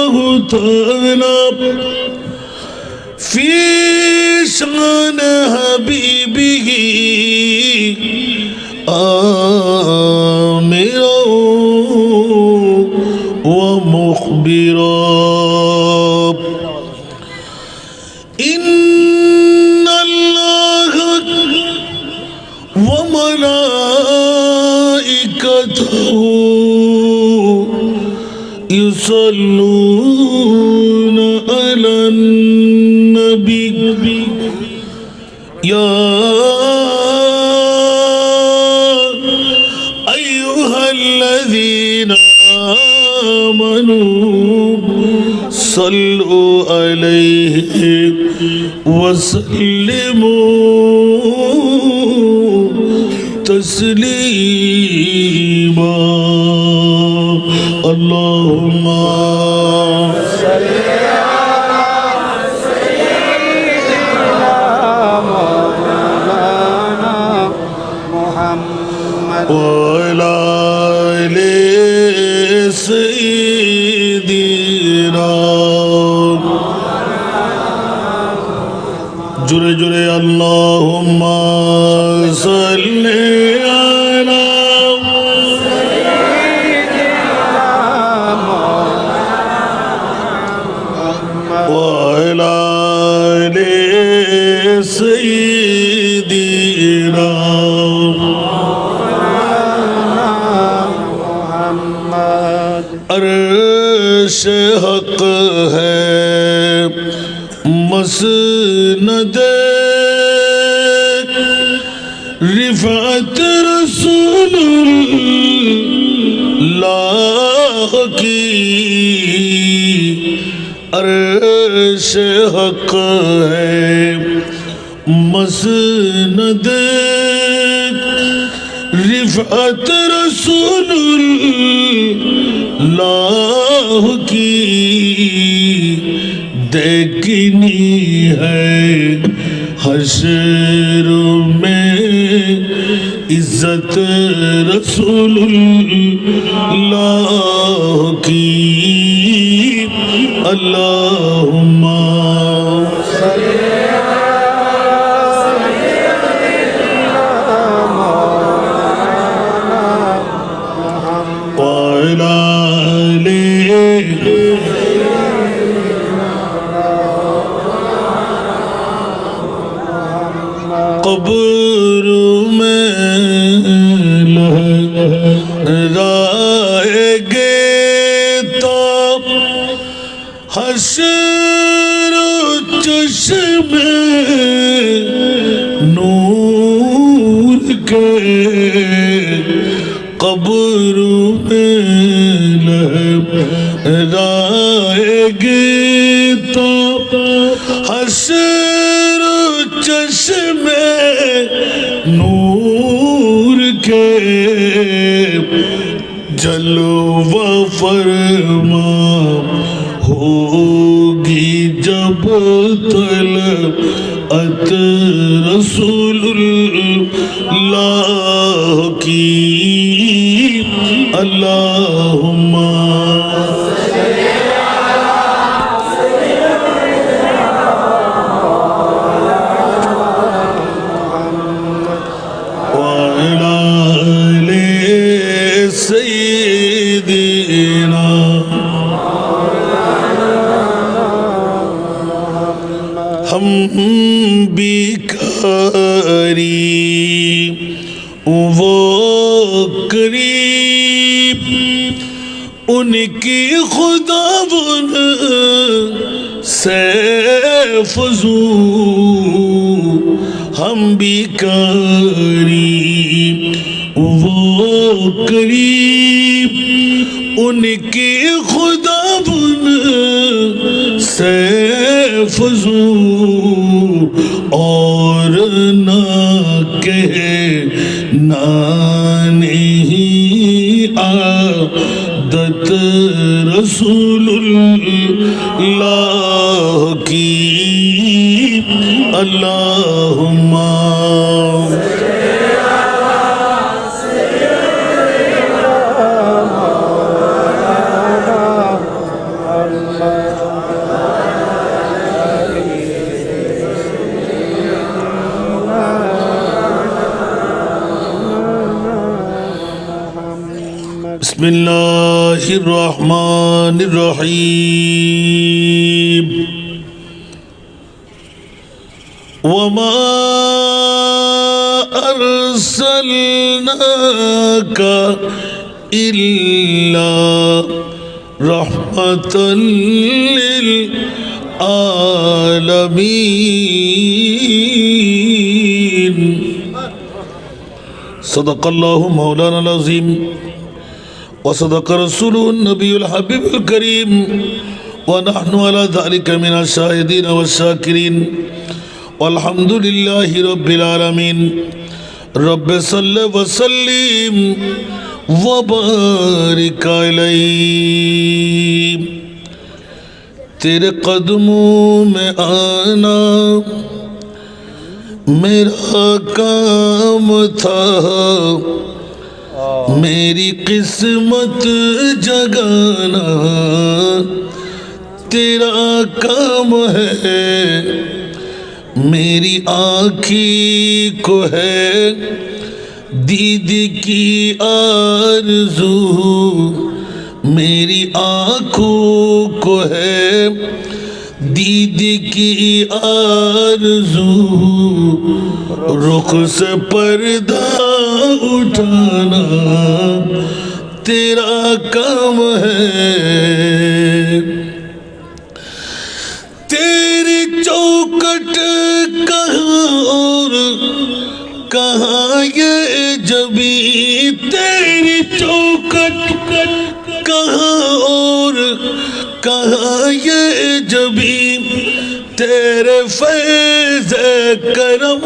الله تعالى في شان حبيبه آمرا ومخبرا إن الله وملائكته يصلون على النبي يا أيها الذين آمنوا صلوا عليه وسلموا تسليما اللهم صل على سيدنا مولانا محمد وعلى آل سيدنا جرے جرے اللہم صل على وعلى آل سيدنا محمد عرش حق ہے مسند رفعت رسول اللہ کی عرش حق ہے مسند رفعت رسول اللہ کی دیکھنی ہے حشر میں عزت رسول اللہ کی اللہم صل وعلى آل قبر میں لہرائیں گے تو حشر چشم نور کے قبر میں لہرائیں گے تو حشر چشم نور کے جلوہ فرما ہوگی جب طلعت رسول اللہ کی اللہم وعلى آل سيدنا ہم بیکاری وہ قریب ان کی خدا بن سے فضو ہم بیکاری وہ قریب ان کی خدا بن سے فضو اور نہ کہنا نہیں عادت رسول اللہ کی اللہم بسم اللہ الرحمن الرحیم وما ارسلناک الا رحمۃ للعالمین صدق اللہ مولانا العظیم وصدق رسوله النبي الحبيب الكريم ونحن على ذلك من الشاهدين والشاكرين والحمد لله رب العالمين رب صل وسلم وبارك عليه تیرے قدموں میں آنا میرا کام تھا میری قسمت جگانا تیرا کام ہے میری آنکھی کو ہے دید کی آرزو میری آنکھوں کو ہے دید کی آرزو رخ سے پردہ اٹھانا تیرا کام ہے تیری چوکھٹ کہاں اور کہاں یہ جبی تیری چوکھٹ کہاں اور کہاں یہ جبی تیرے فیض کرم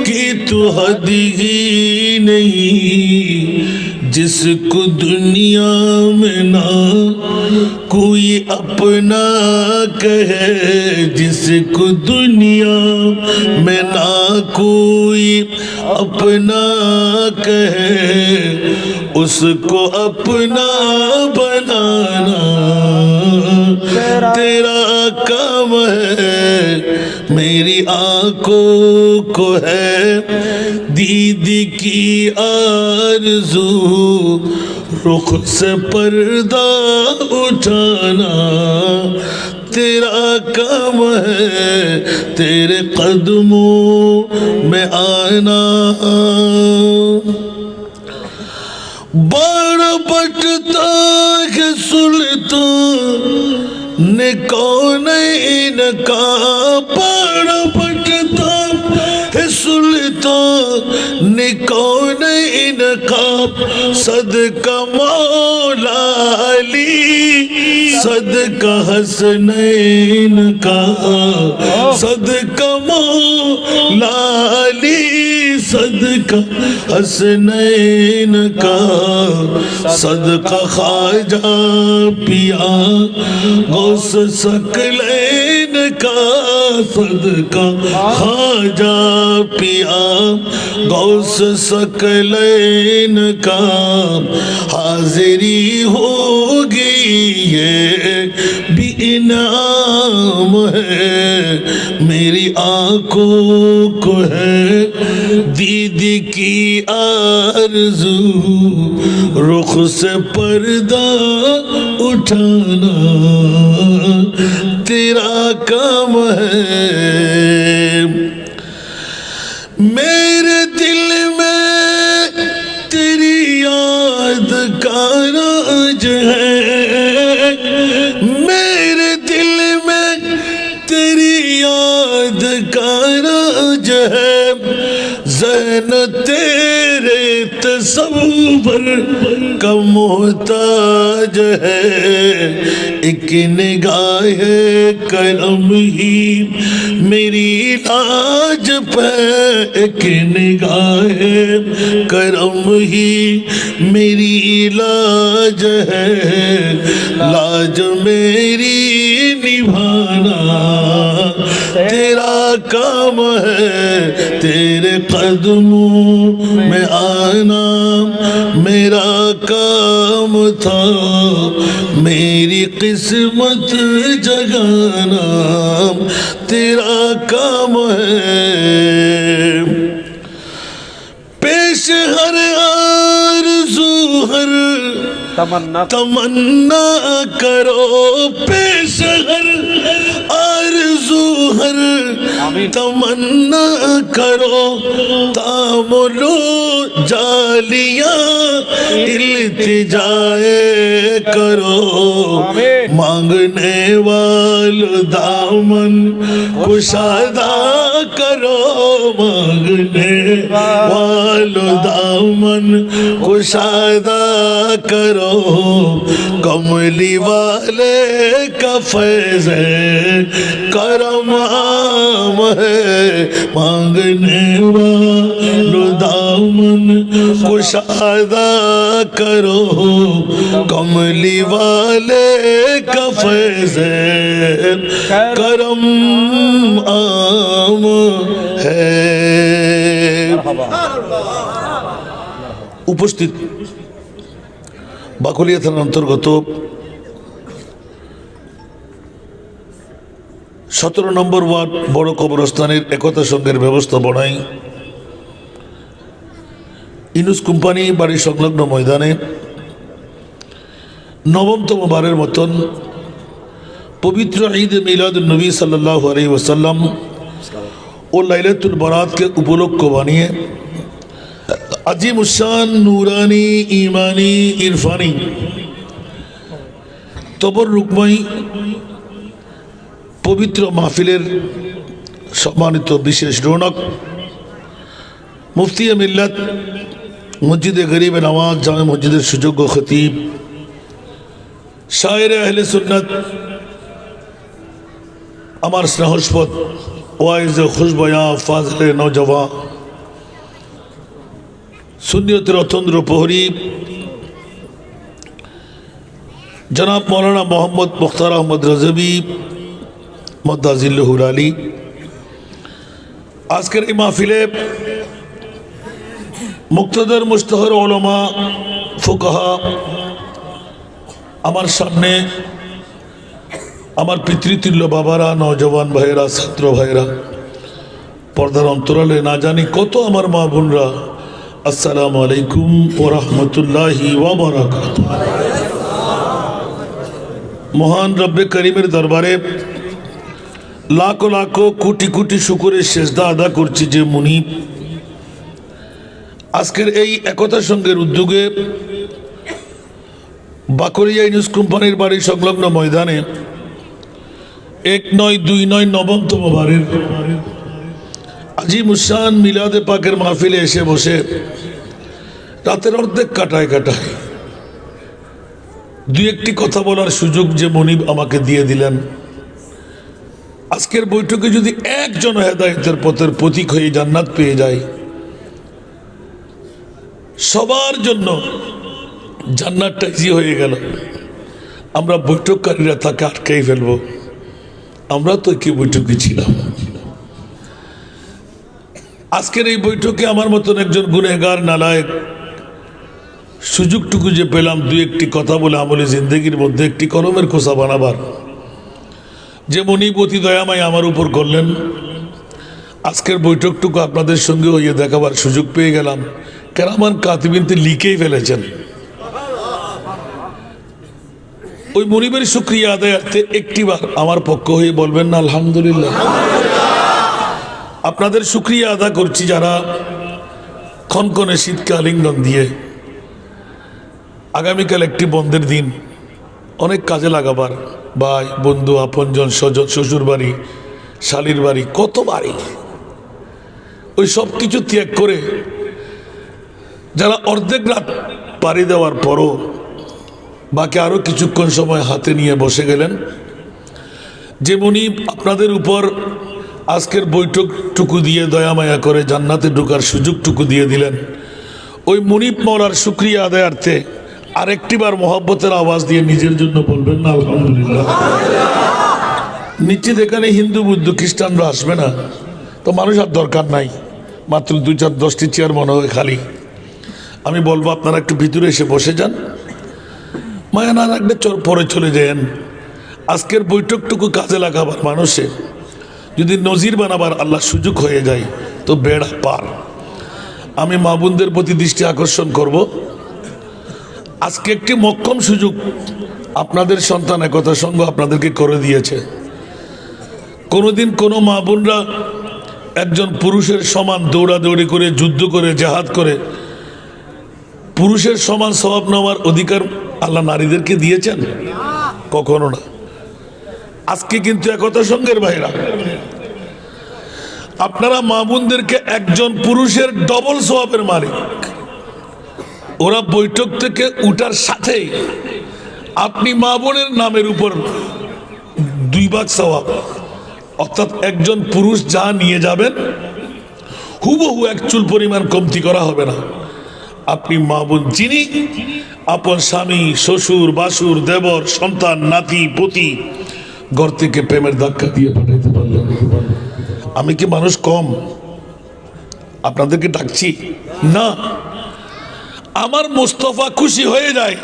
کی تو حد ہی نہیں جس کو دنیا میں نہ کوئی اپنا کہے جس کو دنیا میں نہ کوئی اپنا کہے اس کو اپنا بنانا تیرا کام ہے میری آنکھوں کو ہے دید کی آرزو رخ سے پردہ اٹھانا تیرا کام ہے تیرے قدموں میں آنا بڑا بٹتا ہے سلطان کونین کا بڑا بٹتا ہے سلطان کونین کا صدقہ مولا علی صدقہ حسنین کا صدقہ مولا علی صدقہ حسنین کا صدقہ خواجہ پیا غوث ثقلین کا صدقہ خواجہ پیا غوث ثقلین کا حاضری ہوگی یہ بھی انعام ہے میری آنکھوں کو ہے دید کی آرزو رخ سے پردہ اٹھانا تیرا کام ہے میرے دل میں تیری یاد کا راج ہے میرے دل میں تیری یاد کا راج ہے ذہن تیرے تصور کا محتاج ہے ایک نگاہ کرم ہی میری لاج پہ ایک نگاہ کرم ہی میری لاج ہے لاج میری نبھانا تیرا کام ہے تیرے قدموں میں آنا میرا کام تھا मेरी किस्मत जगाना तेरा काम है। पेश हर आरज़ू हर तमन्ना करो, पेश हर आरज़ू हर तमन्ना करो, तामुलो जालियां इल्तिजाए करो, मांगने वालों दामन कुशादा करो, मांगने वालों दामन कुशादा करो, कमली वाले का फैज़ है करम आम है, मांगने वालों दामन कुशादा करो, कमली वाले का फैज़ है करम आम है। उपस्थित বাকলিয়া থানার অন্তর্গত 17 নম্বর ওয়ার্ড বড় কবরস্থানের একতা সংঘের ব্যবস্থাপনায় ইনুস কোম্পানি বাড়ি সংলগ্ন ময়দানে নবমতম বারের মতন পবিত্র ঈদ মিলাদুন নবী সাল্লাল্লাহু আলাইহি ওয়াসাল্লাম ও লাইলাতুল বারাতকে উপলক্ষ বানিয়ে আজিম উসান নুরানি ইমানি ইরফানি তবররুকময় পবিত্র মাহফিলের সম্মানিত বিশেষ রৌনক মুফতি মিল্লাত মসজিদে গরিবে নওয়াজ জামে মসজিদের সুযোগ্য খতিব শায়েরে আহলে সুন্নাত আমার স্নেহস্পদ ওয়াইজ খুশবয়া ফাজলে নওজওয়ান সুন্নিয়তের অতন্দ্র প্রহরী জনাব মৌলানা মোহাম্মদ মুখতার আহমদ রজবি মদ্দাজিল্লুহুল আলী, আজকের এই মাহফিলে মুক্তদর মুশতাহর উলামা ফুকাহা, আমার সামনে আমার পিতৃতুল্য বাবারা, নওজওয়ান ভাইয়েরা, ছাত্র ভাইয়েরা, পর্দার অন্তরালে না জানি কত আমার মা বোনরা, আসসালামু আলাইকুম ওয়া রাহমাতুল্লাহি ওয়া বারাকাতুহু। মহান রব্বে করিমের দরবারে লাখো লাখো কোটি কোটি শুকরের সেজদা আদা করছি যে মুনিব আজকের এই একতা সংঘের উদ্যোগে বাকরিয়া ইনুস কোম্পানির বাড়ি সংলগ্ন ময়দানে 1 নয় 2 নয় নবমতম বারের আজিম উসান মিলাদে পাকের মাহফিলে এসে বসে রাতের অর্ধেক কাটায় দু একটি কথা বলার সুযোগ যে মনিব আমাকে দিয়ে দিলেন। আজকের বৈঠকে যদি একজন হেদায়েতের পথের প্রতীক হয়ে জান্নাত পেয়ে যায়, সবার জন্য জান্নাতটা ইজি হয়ে গেল। আমরা বৈঠককারীরা তাকে আটকাই ফেলব। আমরা তো কি বৈঠকে ছিলাম। আজকের এই বৈঠকে আমার মতন একজন গুনেগার নালায়েক সুযোগটুকু যে পেলাম দু একটি কথা বলে আমলে জিন্দগির মধ্যে একটি কলমের খোসা বানাবার, যে মনিব অতি দয়াময় আমার উপর করলেন। আজকের বৈঠকটুকু আপনাদের সঙ্গে হইয়ে দেখাবার সুযোগ পেয়ে গেলাম। কেরামান কাতিবিনতে লিখেই ফেলেছেন। ওই মনিবের শুকরিয়া আদায়ার্থে একটিবার আমার পক্ষ হয়ে বলবেন না আলহামদুলিল্লাহ। আপনাদের শুকরিয়া আদা করছি যারা ক্ষণক্ষণে শীতকে আলিঙ্গন দিয়ে আগামীকাল একটি বন্ধের দিন অনেক কাজে লাগাবার, ভাই বন্ধু আপনজন স্বজন শ্বশুর বাড়ি শালির বাড়ি কত বাড়ি, ওই সব কিছু ত্যাগ করে যারা অর্ধেক রাত পাড়ি দেওয়ার পরও বাকি আরও কিছুক্ষণ সময় হাতে নিয়ে বসে গেলেন। যে মনিব আপনাদের উপর আজকের বৈঠকটুকু দিয়ে দয়ামায়া করে জান্নাতে ঢোকার সুযোগটুকু দিয়ে দিলেন, ওই মনিব মওলার শুকরিয়া আদায়ার্থে আরেকটিবার মহব্বতের আওয়াজ দিয়ে নিজের জন্য বলবেন না আলহামদুলিল্লাহ। নিশ্চিত এখানে হিন্দু বুদ্ধ খ্রিস্টানরা আসবে না, তো মানুষ আর দরকার নাই, মাত্র 2-4-10টি চেয়ার মনে হয় খালি। আমি বলবো আপনারা একটু ভিতরে এসে বসে যান। মায়া না রাখলে পরে চলে যান। আজকের বৈঠকটুকু কাজে লাগাবার মানুষের যদি নজির বানাবার আল্লাহ সুযোগ হয়ে যায় তো বেড়া পার। আমি মা বোনদের প্রতি দৃষ্টি আকর্ষণ করব, আজকে একটি মক্কম সুযোগ আপনাদের সন্তান একতা সংঘ আপনাদেরকে করে দিয়েছে। কোনোদিন কোনো মা বোনরা একজন পুরুষের সমান দৌড়াদৌড়ি করে, যুদ্ধ করে, জেহাদ করে পুরুষের সমান সওয়াব নেওয়ার অধিকার আল্লাহ নারীদেরকে দিয়েছেন? কখনো না। আজকে কিন্তু একতা সংঘের ভাইরা আপনারা মা বোনদেরকে একজন পুরুষের ডবল সওয়াবের মালিক। ওরা বৈঠক থেকে উঠার সাথেই আপনি মা বোনের নামের উপর 2 ভাগ সওয়াব, অর্থাৎ একজন পুরুষ যা নিয়ে যাবেন হুবহু 1 চুল পরিমাণ কমতি করা হবে না। আপনি মা বোন যিনি আপন স্বামী, শ্বশুর, বাসুর, দেবর, সন্তান, নাতি, পতি ঘর থেকে প্রেমের ধাক্কা দিয়ে পাঠাইতে পারলেন। আমি কি মানুষ কম আপনাদেরকে ডাকছি? না। আমার মুস্তাফা খুশি হয়ে যায়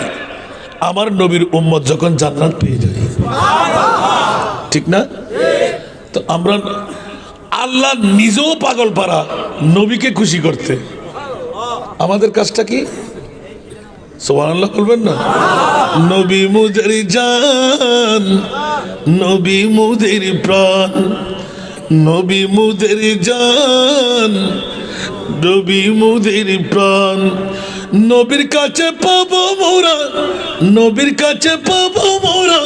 আমার নবীর উম্মত যখন জান্নাত পেয়ে যায়, ঠিক না? তো আমরা আল্লাহ নিজেও পাগল পারা নবীকে খুশি করতে, আমাদের কাজটা কি? সুবহানাল্লাহ বলবেন না? নবী মুদের জান, নবী মুদের প্রাণ, নবী মুদের জান, নবী মুদের প্রাণ। নবীর কাছে পাবো মোরা, নবীর কাছে পাবো মোরা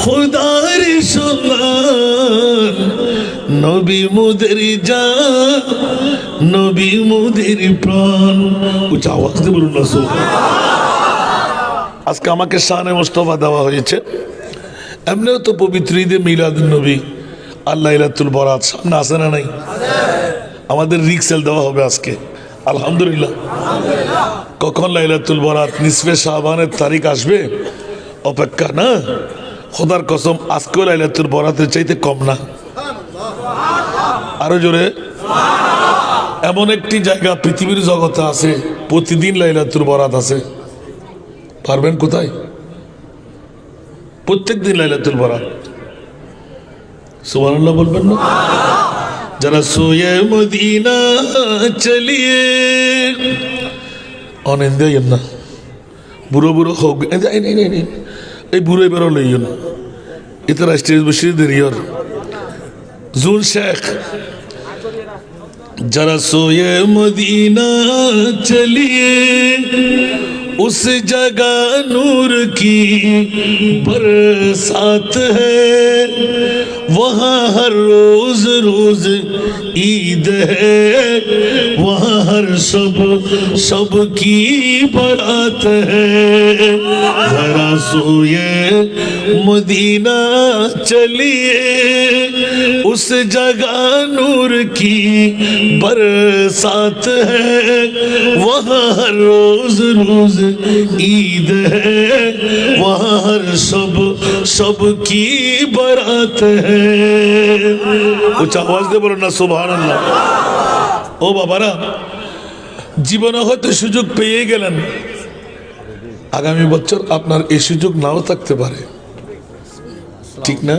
খোদার সম্মান। নবী মুদের জান, নবী মুদের প্রাণ। উচ্চ আওয়াজ দিয়ে বলুন না সুবহানাল্লাহ। আজকে আমাকে শানে মুস্তাফা দেওয়া হয়েছে। এমনিও তো পবিত্র ঈদে মিলাদুন নবী আর লাইলাতুল বরাত সামনে আসে না? নাই? আমাদের রিক্সেল দেওয়া হবে আজকে আলহামদুলিল্লাহ। কখন লাইলাতুল বরাত নিসফে শাবানের তারিখ আসবে অপেক্ষা না। খোদার কসম আজকেও লাইলাতুল বরাতের চাইতে কম না। আরো জোরে। এমন একটি জায়গা পৃথিবীর জগতে আছে প্রতিদিন লাইলাতুল বরাত আছে। পারবেন কোথায়? প্রত্যেক দিন লাইলাতুল বরাত। সুবহানাল্লাহ বলবেন না? যারা সোয়ে মদিনা চলিয়ে অনেক দেন না, বুড়ো বুড়ো হোক এই বুড়ো বেরো লইও না, এটা রাষ্ট্রীয় বসে দেরিয়র জুন শেখ। जरा सोए मदीना चलिए उस जगह नूर की बरसात है, वहाँ हर रोज रोज ईद है, वहाँ हर सब की बारात है। जरा सोए मदीना चलिए उस जगह नूर की बरसात है, वहाँ हर रोज रोज ईद है, वहाँ हर सब की बारात है। उच्च आवाज दे बोलो ना सुबहानाल्लाह। ও বাবারা, জীবনে হয়তো সুযোগ পেয়ে গেলেন, আগামী বছর আপনার এই সুযোগ নাও থাকতে পারে, ঠিক না?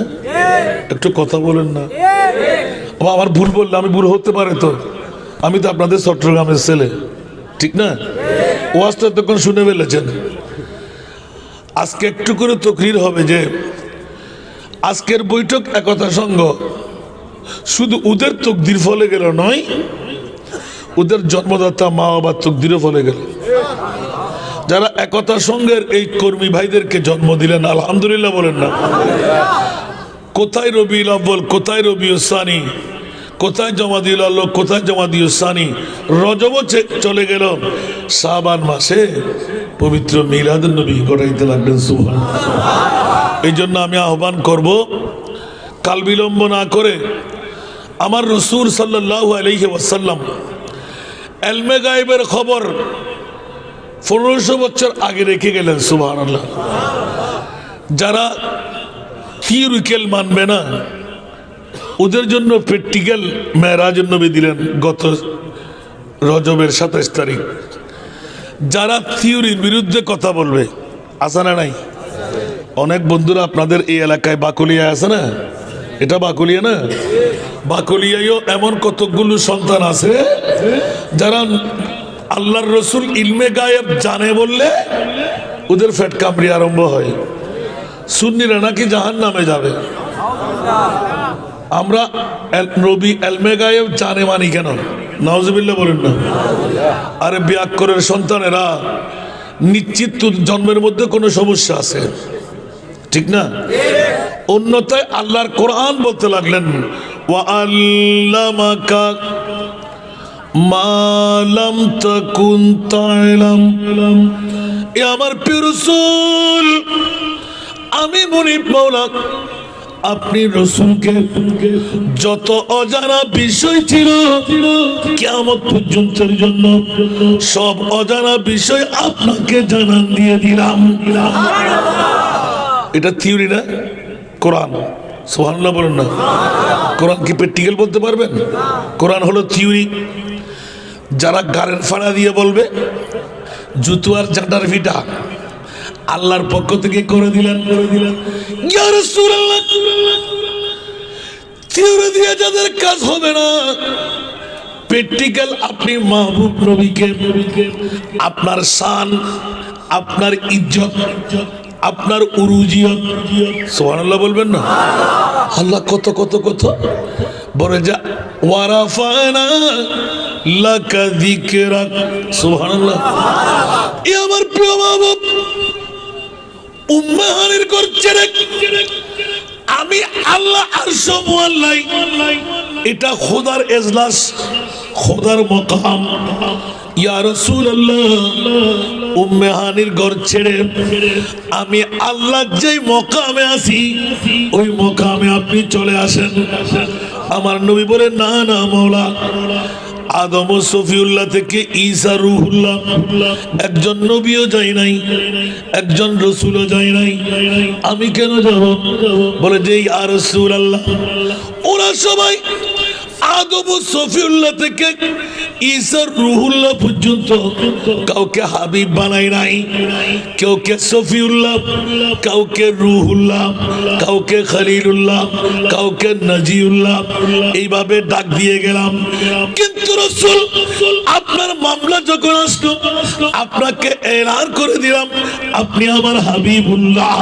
একটু কথা বলেন না। আমার ভুল বললে আমি ভুল হতে পারে, তো আমি তো আপনাদের চট্টগ্রামের ছেলে, ঠিক না? ওয়াজ তো এতক্ষণ শুনে ফেলেছেন। আজকে একটু করে তকরির হবে যে আজকের বৈঠক একতা সংঘ শুধু ওদের তকদির ফলে গেল নয়, ওদের জন্মদাতা মা বাবার তকদিরও ফলে গেল। যারা একতা সংঘের এই কর্মী ভাইদেরকে জন্ম দিলেন আলহামদুলিল্লাহ বলেন না? কোথায় রবিউল আউয়াল, কোথায় রবিউল সানি, কোথায় জমাদিউল আল্লাহ, কোথায় জমাদিউল সানি, রজব চলে গেল, শাবান মাসে পবিত্র মিলাদুন নবী ঘটাইতে লাগলেন। সুবহানাল্লাহ। এই জন্য আমি আহ্বান করব, কাল বিলম্ব না করে আমার রাসূল সাল্লাল্লাহু আলাইহি ওয়াসাল্লাম ইলমে গায়বের খবর 1500 বছর আগে রেখে গেলেন। সুবহানাল্লাহ। যারা থিওরিক্যাল মানবে না ওদের জন্য প্র্যাকটিক্যাল মেরাজুন নবী দিলেন গত রজবের 27 তারিখ। যারা থিওরির বিরুদ্ধে কথা বলবে, আসে না নাই? অনেক বন্ধুরা আপনাদের এই এলাকায় বাকুলিয়া আছে না, এটা বাকুলিয়া না, বাকুলিয়ায়ও এমন কতগুলো সন্তান আছে যারা আল্লাহর রসুল ইলমে গায়েব জানে বললে ওদের ফেট কামড়ি আরম্ভ হয়। সুন্নিরা নাকি জাহান্নামে যাবে। আমরা নবী ইলমে গায়েব জানে মানি কেন? নাউজুবিল্লাহ বলেন না। আরে বিয়াক্করের সন্তানেরা নিশ্চিত জন্মের মধ্যে কোনো সমস্যা আছে, ঠিক না? অন্যথায় আল্লাহর কোরআন বলতে লাগলেন ওয়া আল্লামাকা মা লাম তাকুন তা'লাম। এ আমার প্রিয় রাসূল, আমি মুনিব মাওলা আপনি রাসূলকে যত অজানা বিষয় ছিল কিয়ামত পর্যন্তের জন্য সব অজানা বিষয় আপনাকে জানান দিয়ে দিলাম। এটা থিওরি না, কোরআন। সুবহানাল্লাহ বলেন না। কোরআন কি প্র্যাকটিক্যাল বলতে পারবেন? কোরআন হলো থিওরি। যারা গাড়ের ফাড়া দিয়ে বলবে জুতো আর জান্ডার ভিটা আল্লাহর পক্ষ থেকে করে দিলেন ইয়া রাসূলুল্লাহ, থিওরি দিয়ে যাদের কাজ হবে না, প্র্যাকটিক্যাল আপনি মাহবুব নবীকে আপনার শান, আপনার ইজ্জত, আপনার উরুজিয়ত, সুবহানাল্লাহ বলবেন না? আল্লাহ কত কত কত বলে যা ওয়ারাফানা লাকা যিকরাক, সুবহানাল্লাহ। এ আমার প্রিয় মাহবুব উম্মাহানির করছে রে, আমি আল্লাহ আরশ মুআল্লাই, এটা খোদার এজলাস, খোদার মকাম। ইয়া রাসূলুল্লাহ, উম্মাহানির ঘর ছেড়ে আমি আল্লাহ যেই মকামে আছি ওই মকামে আপনি চলে আসেন। আমার নবী বলে না না মাওলা, আদম ও সফিউল্লাহ থেকে ঈসা রুহুল্লাহ, একজন নবীও যায় নাই, একজন রাসূলও যায় নাই, আমি কেন যাব? বলে যে ইয়া রাসূলুল্লাহ, ওরা সবাই আদম ও সফিউল্লাহ থেকে ঈসা রুহুল্লাহ পর্যন্ত কাউকে হাবিব বানাই নাই, কাউকে সফিউল্লাহ, কাউকে রুহুল্লাহ, কাউকে খলিলুল্লাহ, কাউকে নাজিউল্লাহ, এইভাবে ডাক দিয়ে গেলাম। কিন্তু রাসূল আপনার মামলা যখন আসলো আপনাকে এলান করে দিলাম আপনি আমার হাবিবুল্লাহ।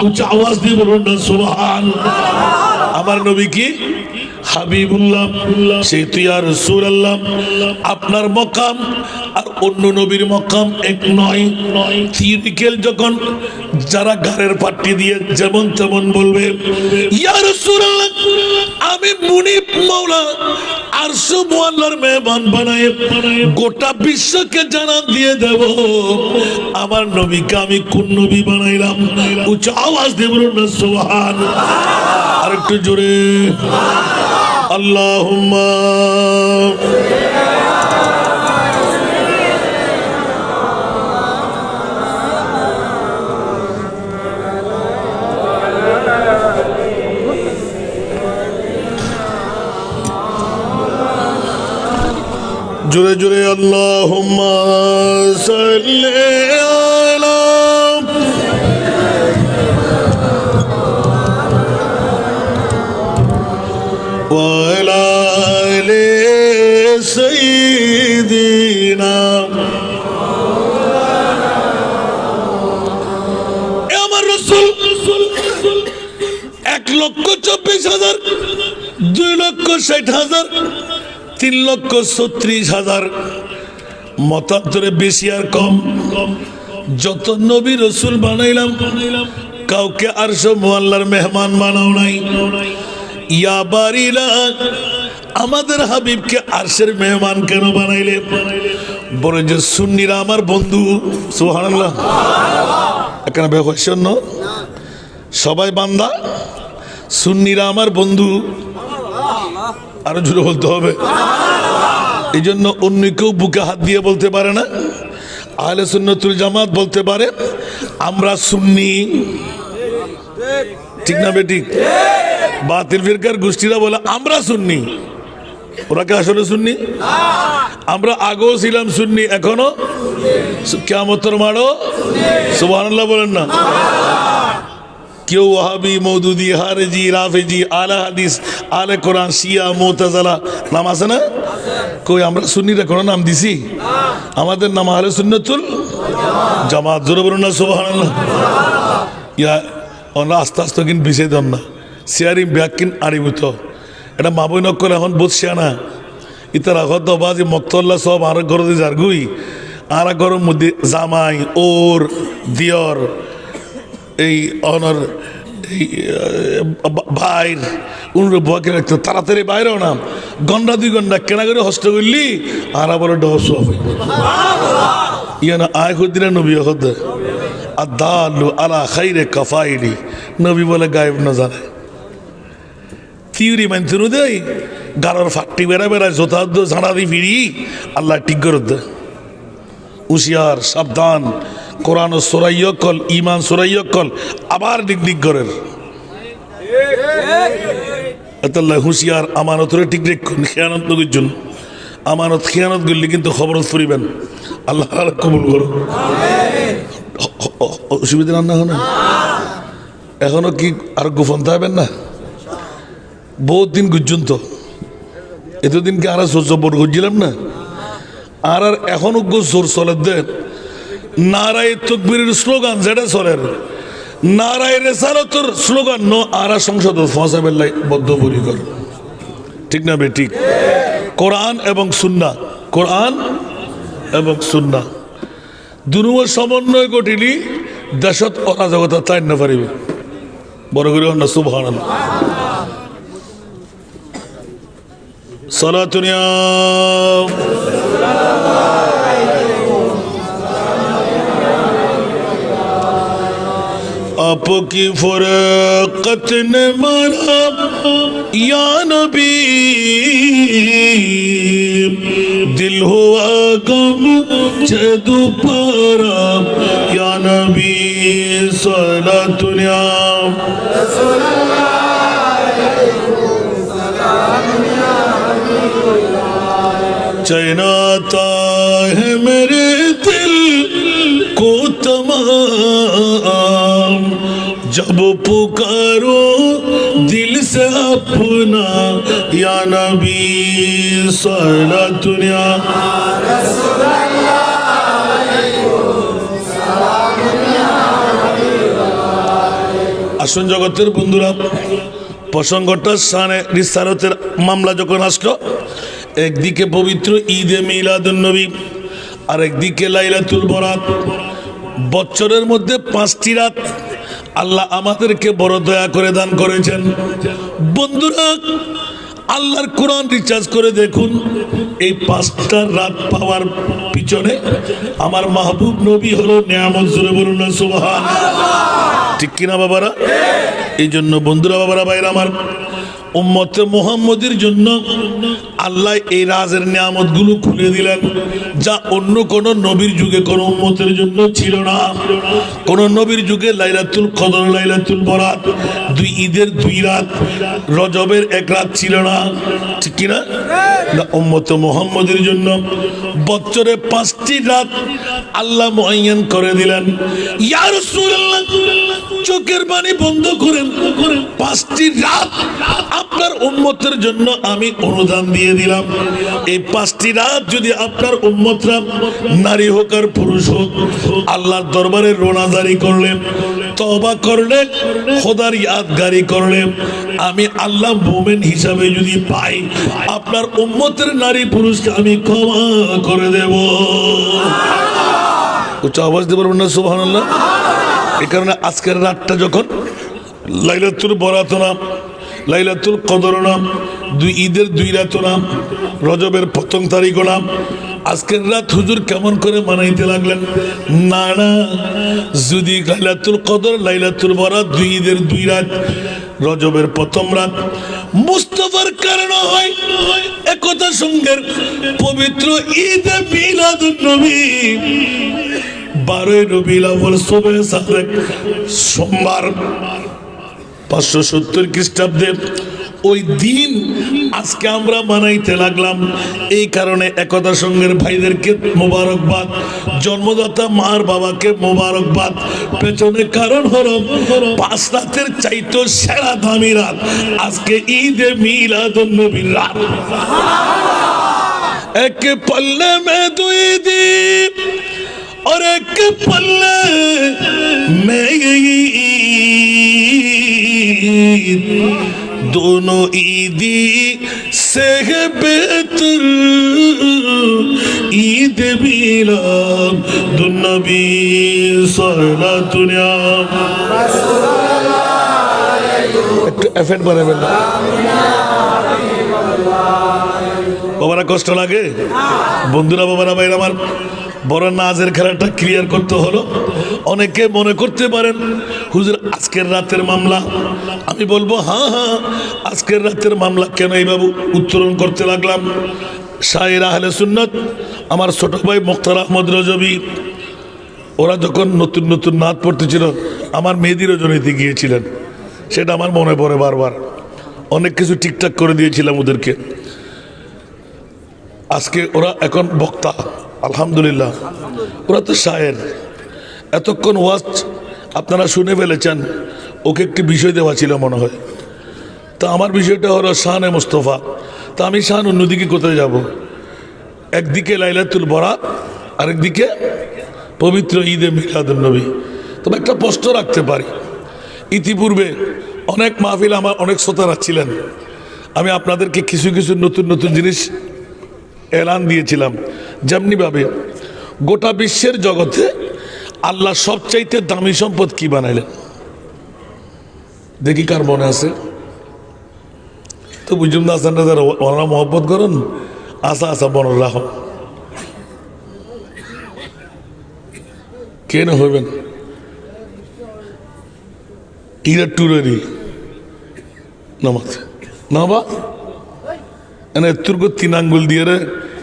উচ্চ আওয়াজ দিয়ে বলুন না সুবহানাল্লাহ। আমার নবী কি হাবিবুল্লাহ, সেই তো ইয়া রাসূলুল্লাহ। আপনার মকাম আর অন্য নবীর মকাম এক নয়। থিওরিক্যাল যখন যারা গারের পাট্টি দিয়ে যেমন তেমন বলবে ইয়া রাসূলুল্লাহ, আমি মুনিব মাওলা আরশ মুআল্লার মেহমান বানায় গোটা বিশ্বকে জানান দিয়ে দেব আমার নবীকে আমি কোন নবী বানাইলাম। উচ্চ আওয়াজ দিয়ে বলুন না সুবহানাল্লাহ। আর একটু জোরে আল্লাহুম্মা। জোরে জোরে আল্লাহুম্মা সাল্লি আলা ওয়ালা আলি সাইয়্যিদিনা। আমার রাসূল 1,24,000, 2,60,000, 3,36,000, মতান্তরে বেশি আর কম যত নবী রাসূল বানাইলাম কাউকে আরশ মুআল্লার মেহমান বানাও নাই। ইয়া বারিলা, আমাদের হাবিবকে আরশের মেহমান কেন বানাইলে? বলে যে সুন্নিরা আমার বন্ধু। সুবহানাল্লাহ। এখানে বেহসন্য সবাই বান্দা, সুন্নিরা আমার বন্ধু। আরো জোরে বলতে হবে। এই জন্য অন্য কেউ বুকে হাত দিয়ে বলতে পারে না, আহলে সুন্নাতুল জামাত বলতে পারে আমরা সুন্নি, ঠিক না বেঠিক? বাতিল ফিরকার গোষ্ঠীরা বলে আমরা সুন্নি, ওরা কি আসলে সুন্নি? আমরা আগেও ছিলাম সুন্নি, এখনো কিয়ামতের মাড়ো। সুবহানাল্লাহ বলেন না। কেউ ওয়াহাবি, মওদুদি, হারেজি, রাফেজি, আলা হাদিস, আলে কোরআন, শিয়া, মুতাজালা নাম আছে না? কই আমরা সুন্নিরা কোনো নাম দিছি? আমাদের নাম আহলে সুন্নাতুল জামাত। জোরে বলুন না সুবহানাল্লাহ। ইয়া ওনা আস্তে আস্তে কিন বিষয় দেন না সিয়ারি ব্যাকিন আরিবুত এটা মাবই নকল এখন বসছে না ইতার আগত বাজি মক্তল্লা সব আর ঘরে যার গুই আর ঘরের মধ্যে জামাই ওর দিয়র এই অনর এই ভাইর উনরে বকে রাখতো তাড়াতাড়ি বাইরেও নাম ঘন্টা 2 ঘন্টা কেনা করে হস্ত করলি আর আবার ডস হবে ইয়া না আয় খুদিনা নবী হদ আদালু আলা খাইরে কাফাইলি নবী বলে গায়েব না জানে থিওরি মানতে নু দেয় গাড়ার ফাটটি বেড়া বেড়ায় জোতাদ্দ ঝাড়া দি ফিরি আল্লাহ ঠিক করে দে হুশিয়ার সাবধান কোরআন সোরাইয়কল ইমান সোরাইয়কল আবার ডিগডিগ করেন এতাল্লাহ হুশিয়ার আমানতরে ঠিক রেখুন খেয়ানত নগির জন্য আমানত খেয়ানত করলে কিন্তু খবর ফুরিবেন আল্লাহ কবুল করুন অসুবিধা রান্না হয় না এখনো কি আর গোপন থাকবেন না বহুত দিন গুজুন তো এতদিন কি আর জবর গুজছিলাম না আর এখনো জোর চলে দেন নারায় তকবীরের স্লোগান যেটা চলের নারায় রেসালতের স্লোগান নো আরা সংসদ ফসাবেল্লাই বদ্ধপরিকর ঠিক না বে ঠিক কোরআন এবং সুন্নাহ কোরআন এবং সুন্নাহ দুনুয়ের সমন্বয় ঘটিলি দেশত অরাজকতা তাই না পারিবে বড় করে না সুবহানাল্লাহ সালাতুন ইয়া आपकी फरकत ने मारा या नबी दिल हुआ गम जदू पारा या नबी सलातुन या चैनाता है मेरे दिल को तमाम जब पुकारो दिल से अपना या नबी सलातुन या আসুন জগতের বন্ধুরা প্রসঙ্গটা সানে রিসালতের মামলা যখন আসলো একদিকে পবিত্র ঈদে মিলাদুন নবী আর একদিকে লাইলাতুল বরাত বছরের মধ্যে 5টি রাত আল্লাহ আমাদেরকে বড় দয়া করে দান করেছেন বন্ধুরা আল্লাহর কোরআন রিচার্জ করে দেখুন এই 5টা রাত পাওয়ার পিছনে আমার মাহবুব নবী হলো নিয়ামত জোরে বলুন না সুবহানাল্লাহ ঠিক কিনা বাবারা এই জন্য বন্ধুরা বাবারা ভাইরা আমার উম্মতে মুহাম্মদের জন্য আল্লাহ এই রাজের নিয়ামতগুলো খুলে দিলেন যা অন্য কোন নবীর যুগে কোন উম্মতের জন্য ছিল না কোন নবীর যুগে লাইলাতুল কদর লাইলাতুল বরাত 2 ঈদের 2 রাত রজবের 1 রাত ছিল না ঠিক কি না উম্মতে মুহাম্মদের জন্য বছরে 5টি রাত আল্লাহ মুআয়্যান করে দিলেন ইয়া রাসূলুল্লাহ চোখের পানি বন্ধ করেন 5টি রাত আপনার উম্মতের জন্য আমি অনুদান দিয়ে দিলাম এই 5টি রাত যদি আপনার উম্মতরা নারী হোক আর পুরুষ হোক আল্লাহর দরবারে রোনাজারি করলে তওবা করলে খোদার ইয়াদগারি করলে আমি আল্লাহ মুমিন হিসাবে যদি পাই আপনার উম্মতের নারী পুরুষকে আমি ক্ষমা করে দেব উচ্চ আওয়াজ দিয়ে বলবেন না সুবহানাল্লাহ এই কারণে আজকের রাতটা যখন লাইলাতুল বরাত নাম লাইলাতুল কদর নাম 2 ঈদের 2 রাত নাম রজবের 1ম তারিখ নাম আজকের রাত হুজুর কেমন করে মানাইতে লাগলেন না না যদি লাইলাতুল কদর লাইলাতুল বরাত 2 ঈদের 2 রাত রজবের 1ম রাত মুস্তাফার কারণে হয় একতা সঙ্গের পবিত্র ঈদে মিলাদুন নবী 12 রবিউল আউয়াল সুবহে সাদেক সোমবার 570 খ্রিস্টাব্দে ওই দিন আজকে আমরা মানাইতে লাগলাম। এই কারণে একতা সঙ্গের ভাইদেরকে মোবারকবাদ, জন্মদাতা মার বাবাকে মোবারকবাদ। পেছনে কারণ হলো 5 রাতের চাইতো সেরা দামি রাত আজকে ঈদে মিলাদুন নবীর রাত। এক পল্লে মে দুই দীপ और एक पल्ले में ईद, दोनों ईदी से है बेहतर ईद मिलादुन्नबी सल्लल्लाहु একটু এফেক্ট বাড়াবেন না বাবারা, কষ্ট লাগে বন্ধুরা, বাবারা, ভাইরা আমার। বড় নাজের খেলাটা ক্লিয়ার করতে হলো। অনেকে মনে করতে পারেন হুজুর আজকের রাতের মামলা। আমি বলবো হ্যাঁ হ্যাঁ, আজকের রাতের মামলা কেন এইভাবে উত্তরণ করতে লাগলাম। শায়ের আহলে সুন্নত আমার ছোট ভাই মুখতার আহমদ রজবী, ওরা যখন নতুন নতুন নাত পড়তেছিল আমার মেহেদি রজনীতে গিয়েছিলেন, সেটা আমার মনে পড়ে বারবার। অনেক কিছু ঠিকঠাক করে দিয়েছিলাম ওদেরকে। আজকে ওরা এখন বক্তা, আলহামদুলিল্লাহ। ওরা তো শায়ের। এতক্ষণ ওয়াজ আপনারা শুনে ফেলেছেন, ওকে একটি বিষয় দেওয়া ছিল মনে হয়। তা আমার বিষয়টা হলো শানে মুস্তফা। তা আমি শান অন্যদিকে কোথায় যাব? একদিকে লাইলাতুল বরাত, আরেকদিকে পবিত্র ঈদে মিলাদুন নবী। তবে একটা প্রশ্ন রাখতে পারি, ইতিপূর্বে অনেক মাহফিল আমার অনেক শ্রোতারা ছিলেন, আমি আপনাদেরকে কিছু কিছু নতুন নতুন জিনিস এলান দিয়েছিলাম। যেমনিভাবে গোটা বিশ্বের জগতে আল্লাহ সবচাইতে দামি সম্পদ কি বানাইলেন? দেখি কার মনে আছে? তো বুঝুন না, আসান যারা ওনারা মহব্বত করুন, আসা আসা বনর রাখ কেন হইবেন ইরা টুরেরই নামাজ না বা এনে তুর্গ 3 আঙ্গুল দিয়ে রে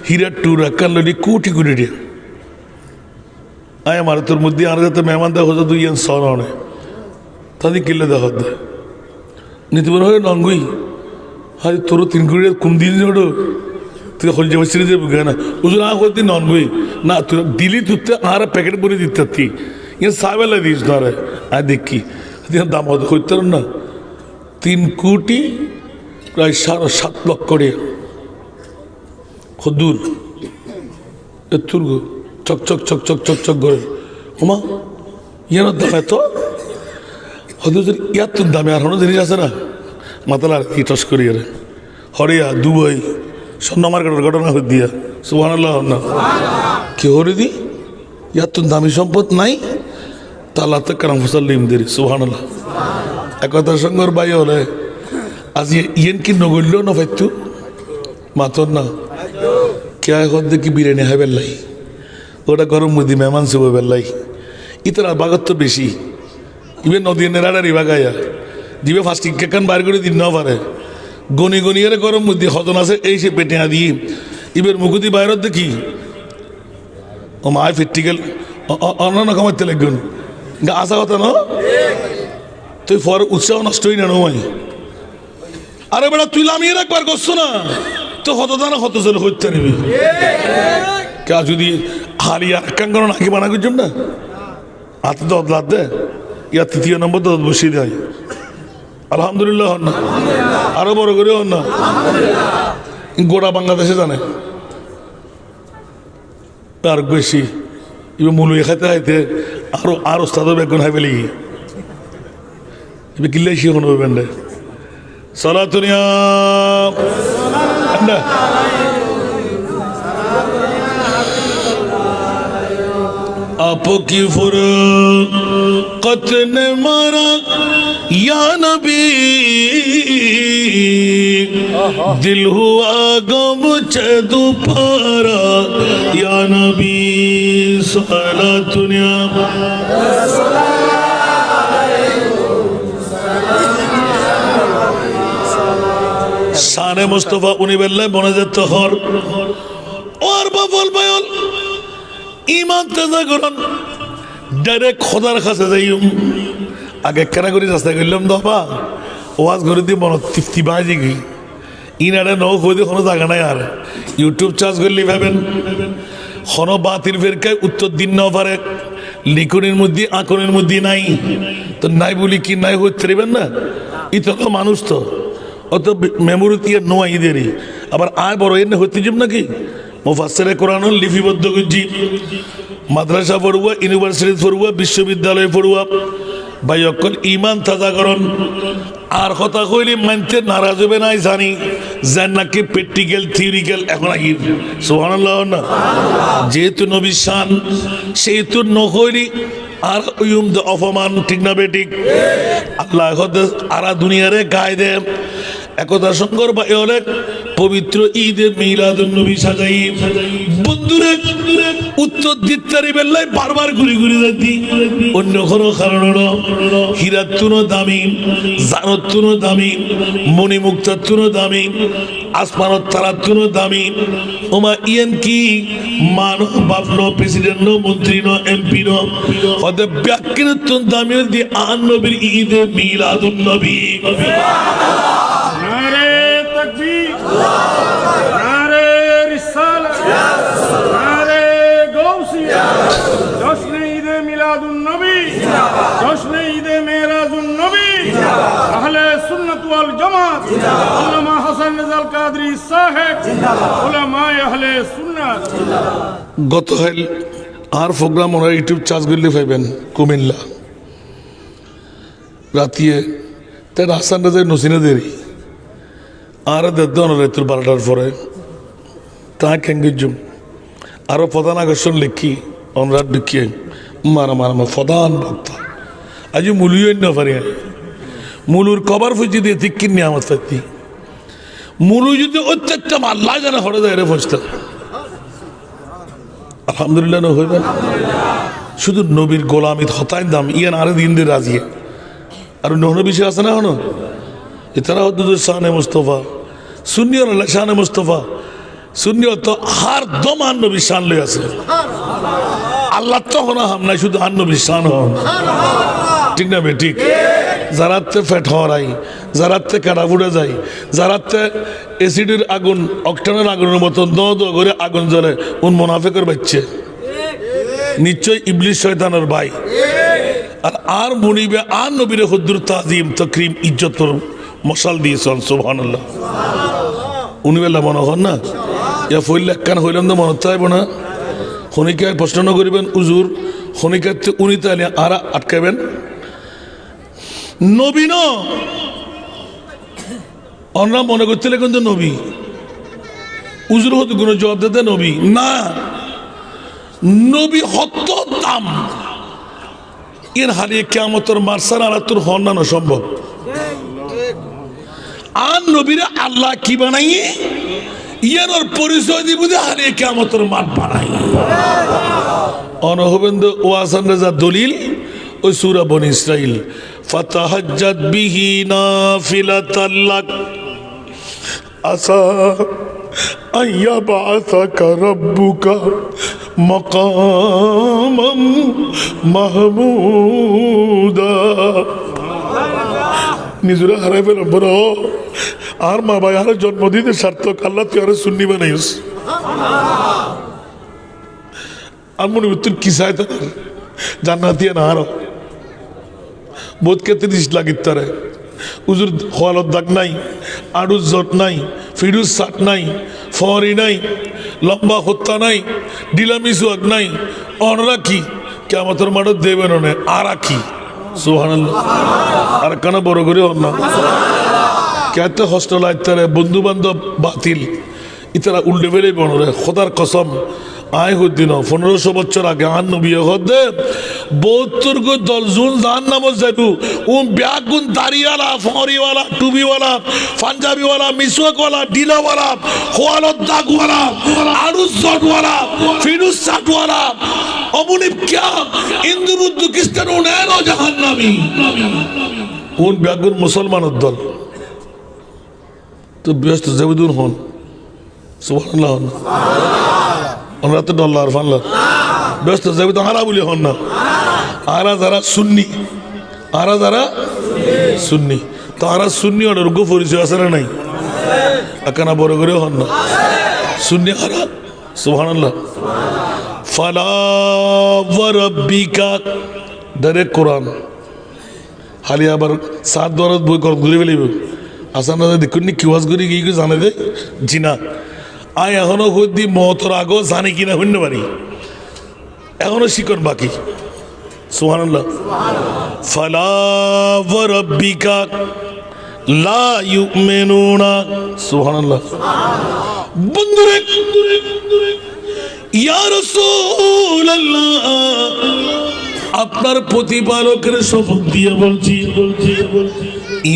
হীরা টুর কাল্লি কোটি কোটি দিয়ে আয় মারে তোর মধ্যে আর যাতে মেহমান দেওয়া হতো 2 ইয়ান সর অনে তাদের কিল্লে দেওয়া হতো নিতে বড় হয় নঙ্গুই হয় তোর 3 কোটি কম দিন জোড়ো তুই হল যাবে সিরিজ যাবে না ওজন আ করতে নঙ্গুই না তুই দিলি তুতে আর প্যাকেট ভরে দিতে তুই ইয়ে সাবেলা দিস না রে আয় দেখি দাম হইতে না 3 কোটি প্রায় 7.5 লক্ষ করে খদুর এতুর গো চক চক চক চক চক চক করে ওমা ইয়ার দাম এত হদুর ইয়ার তোর দামে আর হনো জিনিস আছে না মাতালার কি টস করি রে হরিয়া দুবাই স্বর্ণ মার্কেটের ঘটনা হয়ে দিয়া সুবহানাল্লাহ না কি হরে দি ইয়ার তোর দামি সম্পদ নাই তালা তো কারাম ফসলিম দেরি সুবহানাল্লাহ একতার সঙ্গে বাই হলে আজ ইয়েন কি নগরলেও না ভাইতু মাতর না কে এখন দেখি বিরিয়ানি হয় বেল্লাই ওটা গরম মুদি মেহমান শুভ বেল্লাই ইতার বাগত তো বেশি ইবে নদী নেড়াড়ারি বাগাইয়া দিবে ফার্স্ট কেকান বাইর করে দিন না পারে গনি গনিয়ারে গরম মুদি হতন আছে এই সে পেটে আদি ইবের মুখুদি বাইরত দেখি ও মায় ফিরটি গেল অন্য কামাইতে লাগবেন আসা কথা না তুই ফর উৎসাহ নষ্ট হই না নয় আরে বেটা তুই লামিয়ে একবার করছো না তো হতদানা হত চলে হইতে নিবি কে যদি হারিয়া কান করো নাকি বানা করছম না হাতে তো অদলাত দে ইয়া 3য় নম্বর তো বসিয়ে দেয় আলহামদুলিল্লাহ হন না আরো বড় করে হন না গোটা বাংলাদেশে জানে আর বেশি এবার মূল খাইতে খাইতে আর ওস্তাদও বেগুন হাই পেলি এবার কিল্লাই শিখন হইবেন রে সালাতুনিয়া आपकी फुरकत ने मारा या नबी दिल हुआ गम दोपहरा या नबी सलातुनिया शाने मुस्तफा उन्हीं बेल्ले बने जाते हर और बबल बयान ইমান তাজা করুন ডাইরেক্ট খোদার কাছে যাই আগে কেনা করি রাস্তায় করলাম বাবা ওয়াজ করে দিয়ে মনে তৃপ্তি বাজে গই ইনারে ন হইতে কোনো জায়গা নাই আর ইউটিউব চার্জ করলে ভাবেন কোনো বাতিল ফেরকায় উত্তর দিন না পারে লিখনের মধ্যে আঁকনের মধ্যে নাই তো নাই বলি কি নাই হইতে পারবেন না ইতো তো মানুষ তো অত মেমোরি দিয়ে নোয়াই দেরি আবার আয় বড় এনে হইতে যাব নাকি মুফাসসিরে কোরআন লিপিবদ্ধ করছি মাদ্রাসা পড়ুয়া ইউনিভার্সিটি পড়ুয়া বিশ্ববিদ্যালয়ে পড়ুয়া ভাই অকল ইমান তাজা করন আর কথা কইলে মানতে নারাজ হবে নাই জানি যার নাকি প্র্যাকটিক্যাল থিওরিক্যাল এখন আগে সুবহানাল্লাহ না যেহেতু নবী শান সেহেতু নকইলি আর ওইম অপমান ঠিক না বেঠিক আল্লাহ আরা দুনিয়ারে গায়ে দে একতা শঙ্কর ভাই অনেক পবিত্র ঈদে মিলাদুন নবী সাজাই বন্ধুরে উত্তর দিত্তারি বেলায় বারবার ঘুরে ঘুরে যাচ্ছি অন্য কোনো কারণ হীরার তুনো দামি জানত তুনো দামি মণিমুক্তার তুনো দামি আসমানত তারার তুনো দামি ওমা ইয়েন কি মানব বাপন প্রেসিডেন্ট মন্ত্রী এমপি হতে ব্যাখ্যানের তুন দামি দিয়ে আন নবীর ঈদে মিলাদুন নবী নারে তাকবীর নারে রিসালাত নারে গাউসিয়া জশ্নে ঈদে মিলাদুন নবী জশ্নে ঈদে মেরাজুন নবী আহলে সুন্নাত ওয়াল জামাত উলামা হাসান রেজাল কাদরি সাহেব উলামা আহলে সুন্নাত গত হল আর প্রোগ্রাম ওরা ইউটিউব চার্জ করলে পাইবেন কুমিল্লা রাতিয়ে তাই হাসান রাজার নসিনা দেরি আর দেন রাত্র 12টার পরে তা কেঙ্গিজুম আরও প্রধান আকর্ষণ লিখি অনুরাগ দেখিয়ে মারা প্রধান বক্তা আজ মুলুই অন্য পারি মুলুর কবার ফুজি দিয়ে ঠিক কিনে আমার থাকতি মুলু যদি অত্যাচার আল্লাহ জানা হরে যায় রে ফসতে আলহামদুলিল্লাহ হইবেন শুধু নবীর গোলামিত হতায় দাম ইয়ান আরো দিন দিয়ে রাজিয়ে আর নহন বিষয় আছে না হনো এছাড়া হতো শাহানে মুস্তফা সুন্নিয়র শাহানে মুস্তফা সুন্নিয়র তো হার দম আন নবী শান লই আছে আল্লাহ তো হনা হাম নাই শুধু আন নবী শান হন ঠিক না বে ঠিক যারাতে ফেট হরাই যারাতে কাটা ফুটে যায় যারাতে এসিডের আগুন অক্টানের আগুনের মতন দ করে আগুন জ্বলে উন মোনাফেকের বাচ্চে নিশ্চয় ইবলিস শয়তানের ভাই আর মনিবে আর নবীর হুদ্দুর তাজিম তকরিম ইজ্জতর মশাল দিয়েছেন সুবহানাল্লাহ উনি বেলা মনে হন না ইয়া ফইল্লা কান হইলাম তো মনে চাইব না খনিকায় প্রশ্ন ন করিবেন উজুর খনিকার উনি তাহলে আর আটকাবেন নবী ন অনরা মনে করছিলে কিন্তু নবী উজুর হতে কোনো জবাব দিতে নবী না নবী হত দাম এর হারিয়ে কেমতর মারসার আর তোর হন্যানো সম্ভব আর নবীরা আল্লাহ কি বানাইয়ে ইয়ার পরিচয় দিব যে হারিয়ে কেমতর মাঠ বানাই অনহবেন্দ্র ওয়াসান রাজা দলিল ওই সূরা বনী ইসরাইল ফাতাহাজ্জাত বিহি নাফিলাতাল লাক আসা আইয়াবাসাকা রাব্বুকা মাকামাম মাহমুদা নিজেরা হারাই ফেলাম বড় আর মা ভাই আর জন্মদিনের সার্থক আল্লাহ তুই আরো সুন্নি বানাইস আর মনে তুই কি চাই তার জান্নাতি না আরো বোধ ক্ষেত্রে দিস লাগিত তারে উজুর হওয়ালত দাগ নাই আড়ুর জট নাই ফিরুজ সাট নাই ফরি নাই লম্বা হত্যা নাই ডিলামি সুয়াগ নাই অনরা কি কেমতর মাঠত দেবেন অনে আর কি সুবহানাল্লাহ আর কেন বড় করে অন্য কেতে হোস্টেল আইতারে বন্ধু বান্ধব বাতিল ইতারা উল্টে ফেলে বনরে খোদার কসম আয় হদ্দিন 1500 বছর আগে আন নবী হদ্দে 72 গো দলজুন জান নামত যাইবু ব্যাগুন দাড়িওয়ালা ফরিওয়ালা টুবিওয়ালা পাঞ্জাবিওয়ালা মিসওয়াকওয়ালা ডিলাওয়ালা খোয়ালত দাগওয়ালা আড়ুস জটওয়ালা ফিরুজ সাটওয়ালা অমনিব কিয়া ইন্দুরুদ্দু কিস্তানো নেনো জাহান্নামী ব্যাগুন মুসলমানের দল তো ব্যস্ত যাবুদুন হন সুবহানাল্লাহ আমরা তো ডল্লার ফানলার ব্যস্ত যাবি তো হারা বলি হন না আরা যারা সুন্নি তারা শূন্য অর্গ পরিচয় আছে না নাই একানা বড় করে হন না শূন্য হারা সুবহানাল্লাহ ফালা ওয়া রাব্বিকা ডাইরেক্ট কোরআন খালি আবার সাত দরদ বই কর ঘুরে ফেলিব আসান দেখুন নি কিওয়াজ করি কি জানে দে জিনা আয় এখনো হইদি মতর আগো জানি কিনা হইতে পারি এখনো শিকন বাকি সুবহানাল্লাহ ফালা ওয়া রাব্বিকা লা ইউমিনুনা সুবহানাল্লাহ বন্ধুরে ইয়া রাসূলুল্লাহ আপনার প্রতিপালকের শপথ দিয়ে বলছি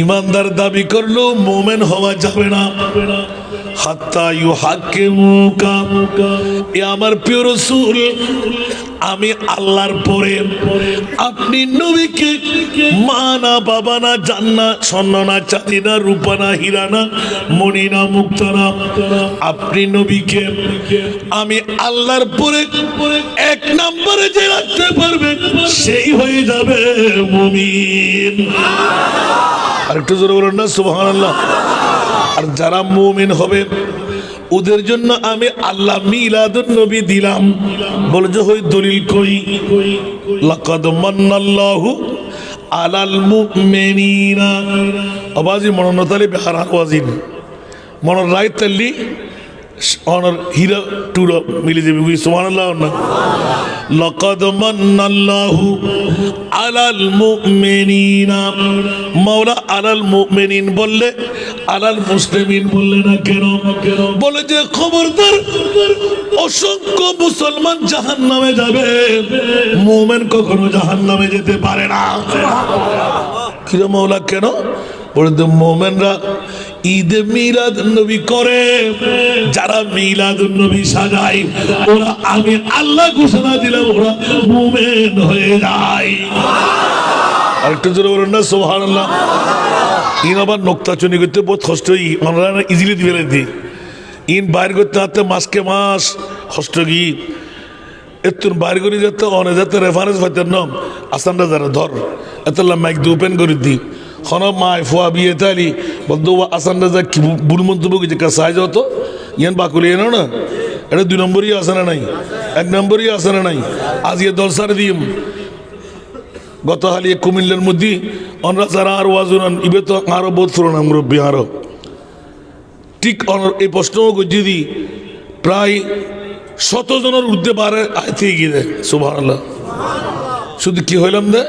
ইমানদার দাবি করলেও মোমেন হওয়া যাবে না হাত্তা ইউহাক্কিমুকা এ আমার প্রিয় রাসূল আমি আল্লাহর পরে আপনি নবীকে মা না বাবা না জান্না স্বর্ণ না চাঁদি না রূপা না হীরা না মণি না মুক্তা না আপনি নবীকে আমি আল্লাহর পরে এক নম্বরে যে রাখতে পারবেন সেই হয়ে যাবে মুমিন আর একটু জোরে বলুন না সুবহানাল্লাহ আর যারা মুমিন হবে ওদের জন্য আমি আল্লাহ মিলাদুন নবী দিলাম বলে যে হই দলিল কই লাকাদ মান্নাল্লাহু আলাল মুমিনিনা আওয়াজি মননতালি বিহার আওয়াজিন মনর রাইত তালি অনর হিরা টুরা মিলে যাবে সুবহানাল্লাহ না লাকাদ মান্নাল্লাহু আলাল মুমিনিনা মাওলা আলাল মুমিনিন বললে আলাল মুসলিমিন বললে না কেন বলে যে খবরদার অসংখ্য মুসলমান জাহান্নামে যাবে মুমিন কখনো জাহান্নামে যেতে পারে না কিরা মাওলা কেন বলে তো মুমিনরা ঈদে মিলাদ নবী করে যারা মিলাদ নবী সাজায় ওরা আমি আল্লাহ ঘোষণা দিলাম ওরা মুমিন হয়ে যায় আর একটু জোরে বলুন না সুবহানাল্লাহ ইন আবার নোক্তা চুনি করতে বহুত কষ্ট আমরা ইজিলি দিয়ে দিই ইন বাইর করতে হাতে মাসকে মাস কষ্ট গিয়ে এত বাইর করে যেতে অনেক যাতে রেফারেন্স পাইতেন না আসানটা যারা ধর এত মাইক দিয়ে ওপেন করে দিই খন মাই ফোয়া বিয়ে তাইলি বলতো আসানটা যা বুড় মন্তব্য কিছু সাইজ হতো ইয়ান বাকুলি এনো না এটা 2 নম্বরই আসে না নাই 1 নম্বরই আসে না নাই আজ ইয়ে দলসারে দিম গত হালি কুমিল্লার মধ্যে অনরা যারা আর ওয়াজুরান ইবে তো আরো বহুত পুরোনো মুরব্বী আরো ঠিক এই প্রশ্নও করছি দি প্রায় 100 জনের ঊর্ধ্বে বারে আইতে গিয়ে সুবহানাল্লাহ শুধু কি হইলাম দে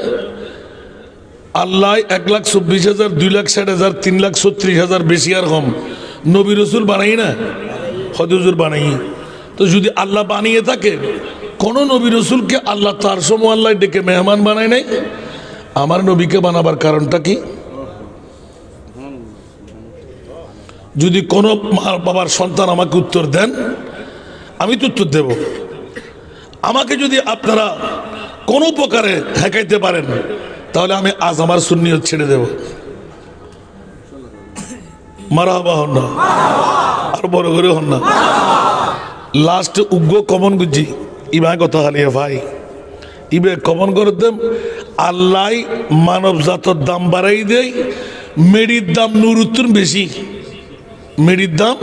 আল্লাহ 1,24,000 2,60,000 3,36,000 বেশি আর কম নবী রসুল বানাই না হজুর বানাই তো যদি আল্লাহ বানিয়ে থাকে কোন নবী রসুলকে আল্লাহ তার সময় আল্লাহ ডেকে মেহমান বানায় নাই আমার নবীকে বানাবার কারণটা কি যদি কোনো মা বাবার সন্তান আমাকে উত্তর দেন আমি তো উত্তর দেব আমাকে যদি আপনারা কোনো প্রকারে ঠেকাইতে পারেন তাহলে আমি আজ আমার সুন্নিয়ত ছেড়ে দেব মারহাবা হন না আর বড় করে হন না লাস্ট উগ্র কমন গুজি ইবা কথা হালিয়া ভাই ইবে কমন করে দেম আল্লাহ মানব জাতর দাম বাড়াই দেয় মেডির দাম নুরুত্তর বেশি মেডির দাম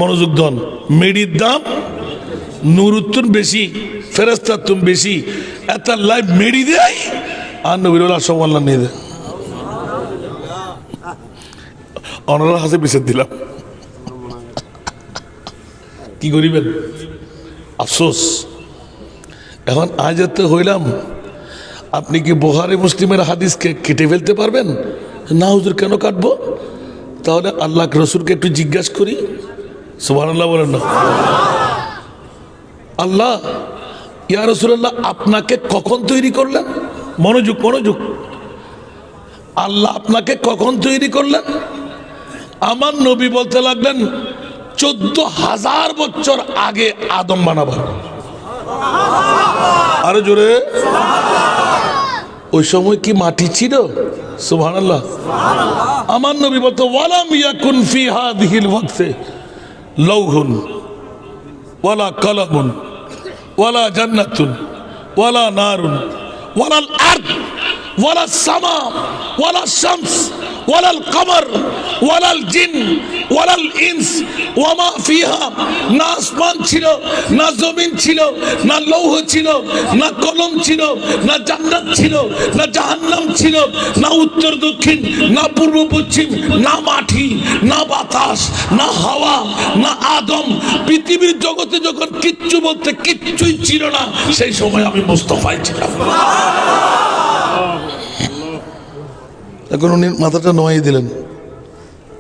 মনোযোগ দন মেডির দাম নুরুত্তর বেশি ফেরেস্তার তুম বেশি এত লাইভ মেডি দেয় আর নবীর সব আল্লাহ নিয়ে দেয় অনার হাসে পিছিয়ে দিলাম কি করিবেন আফসোস এখন আজ এতে হইলাম আপনি কি বুখারী মুসলিমের হাদিসকে কেটে ফেলতে পারবেন না হুজুর কেন কাটবো তাহলে আল্লাহ রসুলকে একটু জিজ্ঞাসা করি সুবহানাল্লাহ বলেন না আল্লাহ ইয়া রাসূলুল্লাহ আপনাকে কখন তৈরি করলেন মনোযোগ মনোযোগ আল্লাহ আপনাকে কখন তৈরি করলেন আমার নবী বলতে লাগলেন 14,000 বছর আগে আদম বানাবার আরে জোরে ওই সময় কি মাটি ছিল সুবহানাল্লাহ আমার নবী বলতো ওয়ালাম ইয়াকুন ফি হাযিহিল ওয়াক্তে লাউহুন ওয়ালা কালামুন ওয়ালা জান্নাতুন ওয়ালা নারুন ওয়ালাল আরদ ওয়ালা সামা ওয়ালা শামস ওয়ালাল কমর ওয়ালাল জিন ওয়ালাল ইনস ওয়ামা ফিহা, না আসমান ছিল, না জমিন ছিল, না লৌহ ছিল, না কলম ছিল, না জান্নাত ছিল, না জাহান্নাম ছিল, না উত্তর দক্ষিণ, না পূর্ব পশ্চিম, না মাটি, না বাতাস, না হাওয়া, না আদম। পৃথিবীর জগতে যখন কিচ্ছু বলতে কিচ্ছুই ছিল না, সেই সময় আমি মুস্তাফাই ছিলাম। এখন উনি মাথাটা নোয়াই দিলেন,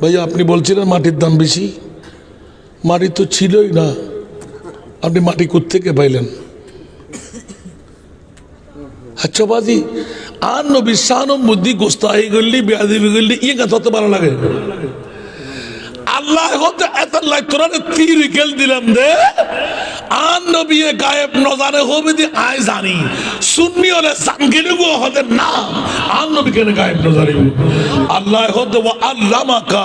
ভাইয়া আপনি বলছিলেন মাটির দাম বেশি, মাটি তো ছিলই না, আপনি মাটি কোত্থেকে পাইলেন? আচ্ছা বাজি আর নবী শানম বুদ্ধি গোস্তাহি করলি বেয়াদবি করলি ইয়ে কথা হতে ভালো লাগে। আল্লাহ হতে এত লাগ তোরা তীর গেল দিলাম দে আর নবী গায়েব নজারে হবে দি আয় জানি সুন্নি হলে জানগিনে গো হতে না আর নবী কেন গায়েব নজারে আল্লাহ হতে ওয়া আল্লামাকা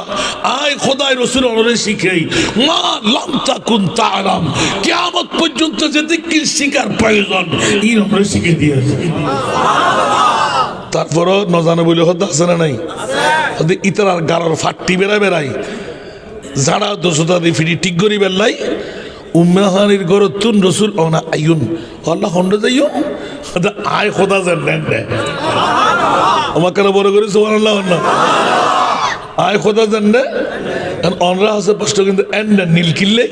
আয় খোদাই রাসূল ওরে শিখাই মা লাম তাকুন তাআলাম, কিয়ামত পর্যন্ত যেতে কি শিকার প্রয়োজন এই আমরা শিখে দিয়েছে। তারপরও নজানে বলে হতে আছে না নাই? আছে। ইতার গাড়ার ফাটটি বেড়াই যারা দোষতা দিয়ে ফিরি ঠিক করি বেল্লাই উম্মাহানির গর তুন রসুল অনা আইন আল্লাহ হন্ড যাইও আয় খোদা জান আমার কেন বড় করে সুবহানাল্লাহ না আয় খোদা জান না অনরা আছে কষ্ট কিন্তু এন্ড নীল কিল্লে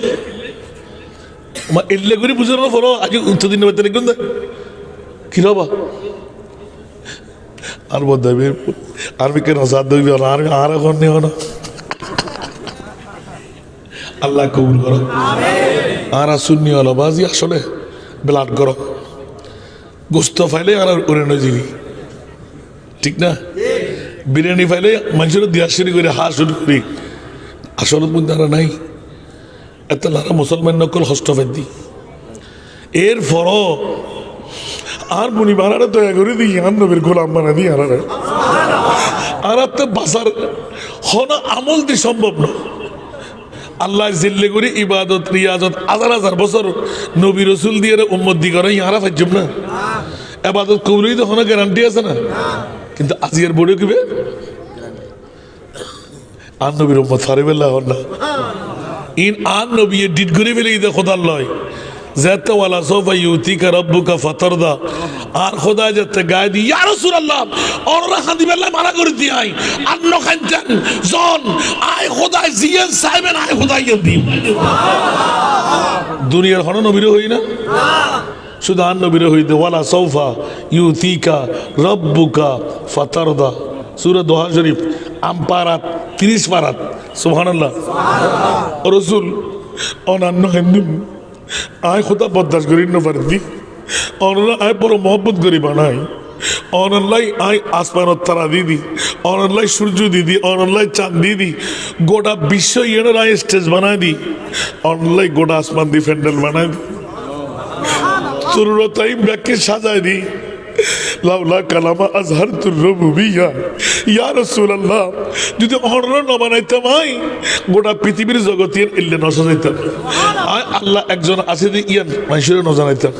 আমার এল্লে করে বুঝানো ফলো আজ উত্তদিন বেতনে কিন্তু কি রবা আর বদাবি আরবি কেন সাদ দিবি আর আর এখন নেই না আল্লাহ কবুল করো। আর সুন্নি হলো বাজি আসলে ব্লাড করো গোস্ত ফাইলে আর উড়ানো জিবি ঠিক না, বিরিয়ানি ফাইলে মানুষের দিয়া শুরু করে হা শুরু করি আসলে মধ্যে আর নাই এত লারা মুসলমান নকল হস্তফেদি এর ফরও আর মুনি বানারে দয়া করে দিই আর নবীর গোলাম বানা দিই আর তো বাসার হনা আমল দি সম্ভব না। আল্লাহ জিল্লে করে ইবাদত রিয়াজত হাজার হাজার বছর নবী রসুল দিয়ে উম্মত দি করে ইহারা ফাইজম না এবাদত কবুলই তো কোনো গ্যারান্টি আছে না, কিন্তু আজিয়ার বড় কিবে আর নবীর উম্মত ফারে বেলা হন না ইন আর নবী ডিট করে ফেলে ঈদে খোদার লয় যেতে ওয়ালা সোফা ইউতিকা রব্বুকা ফাতারদা আর খোদা যেতে গায়ে দি ইয়া রাসূলুল্লাহ ওরা খাদি বেলা মানা করে দি আই আন্ন খানতেন জন আই খোদা জিয়ান সাইবেন আই খোদা ইয়ে দি দুনিয়ার হন নবীর হই না শুধু আর নবীর হইতে ওয়ালা সোফা ইউতিকা রব্বুকা ফাতারদা সূরা দোহা শরীফ আমপারাত 30 পারাত সুবহানাল্লাহ রাসূল অনান্য হিন্দু আয় খোদা বরদাস্ত করি না পারতি অনলা আয় বড় মহব্বত করি বানাই অনলাই আয় আসমানত তারা দিদি অনলাই সূর্য দিদি অনলাই চাঁদ দিদি গোটা বিশ্ব ইয়ের আয় স্টেজ বানাই দি অনলাই গোটা আসমান দি ফ্যান্ডেল বানাই দি সুরতাই ব্যাকে সাজাই দি লাউলা কালামা আজহারতুর রুবুবিয়্যা ইয়া রাসূলুল্লাহ যদি অনরা না বানাইতাম আই গোটা পৃথিবীর জগতের ইল্লে ন সাজাইতাম আয় আল্লাহ একজন আছে যে ইয়ান মানুষের ন জানাইতাম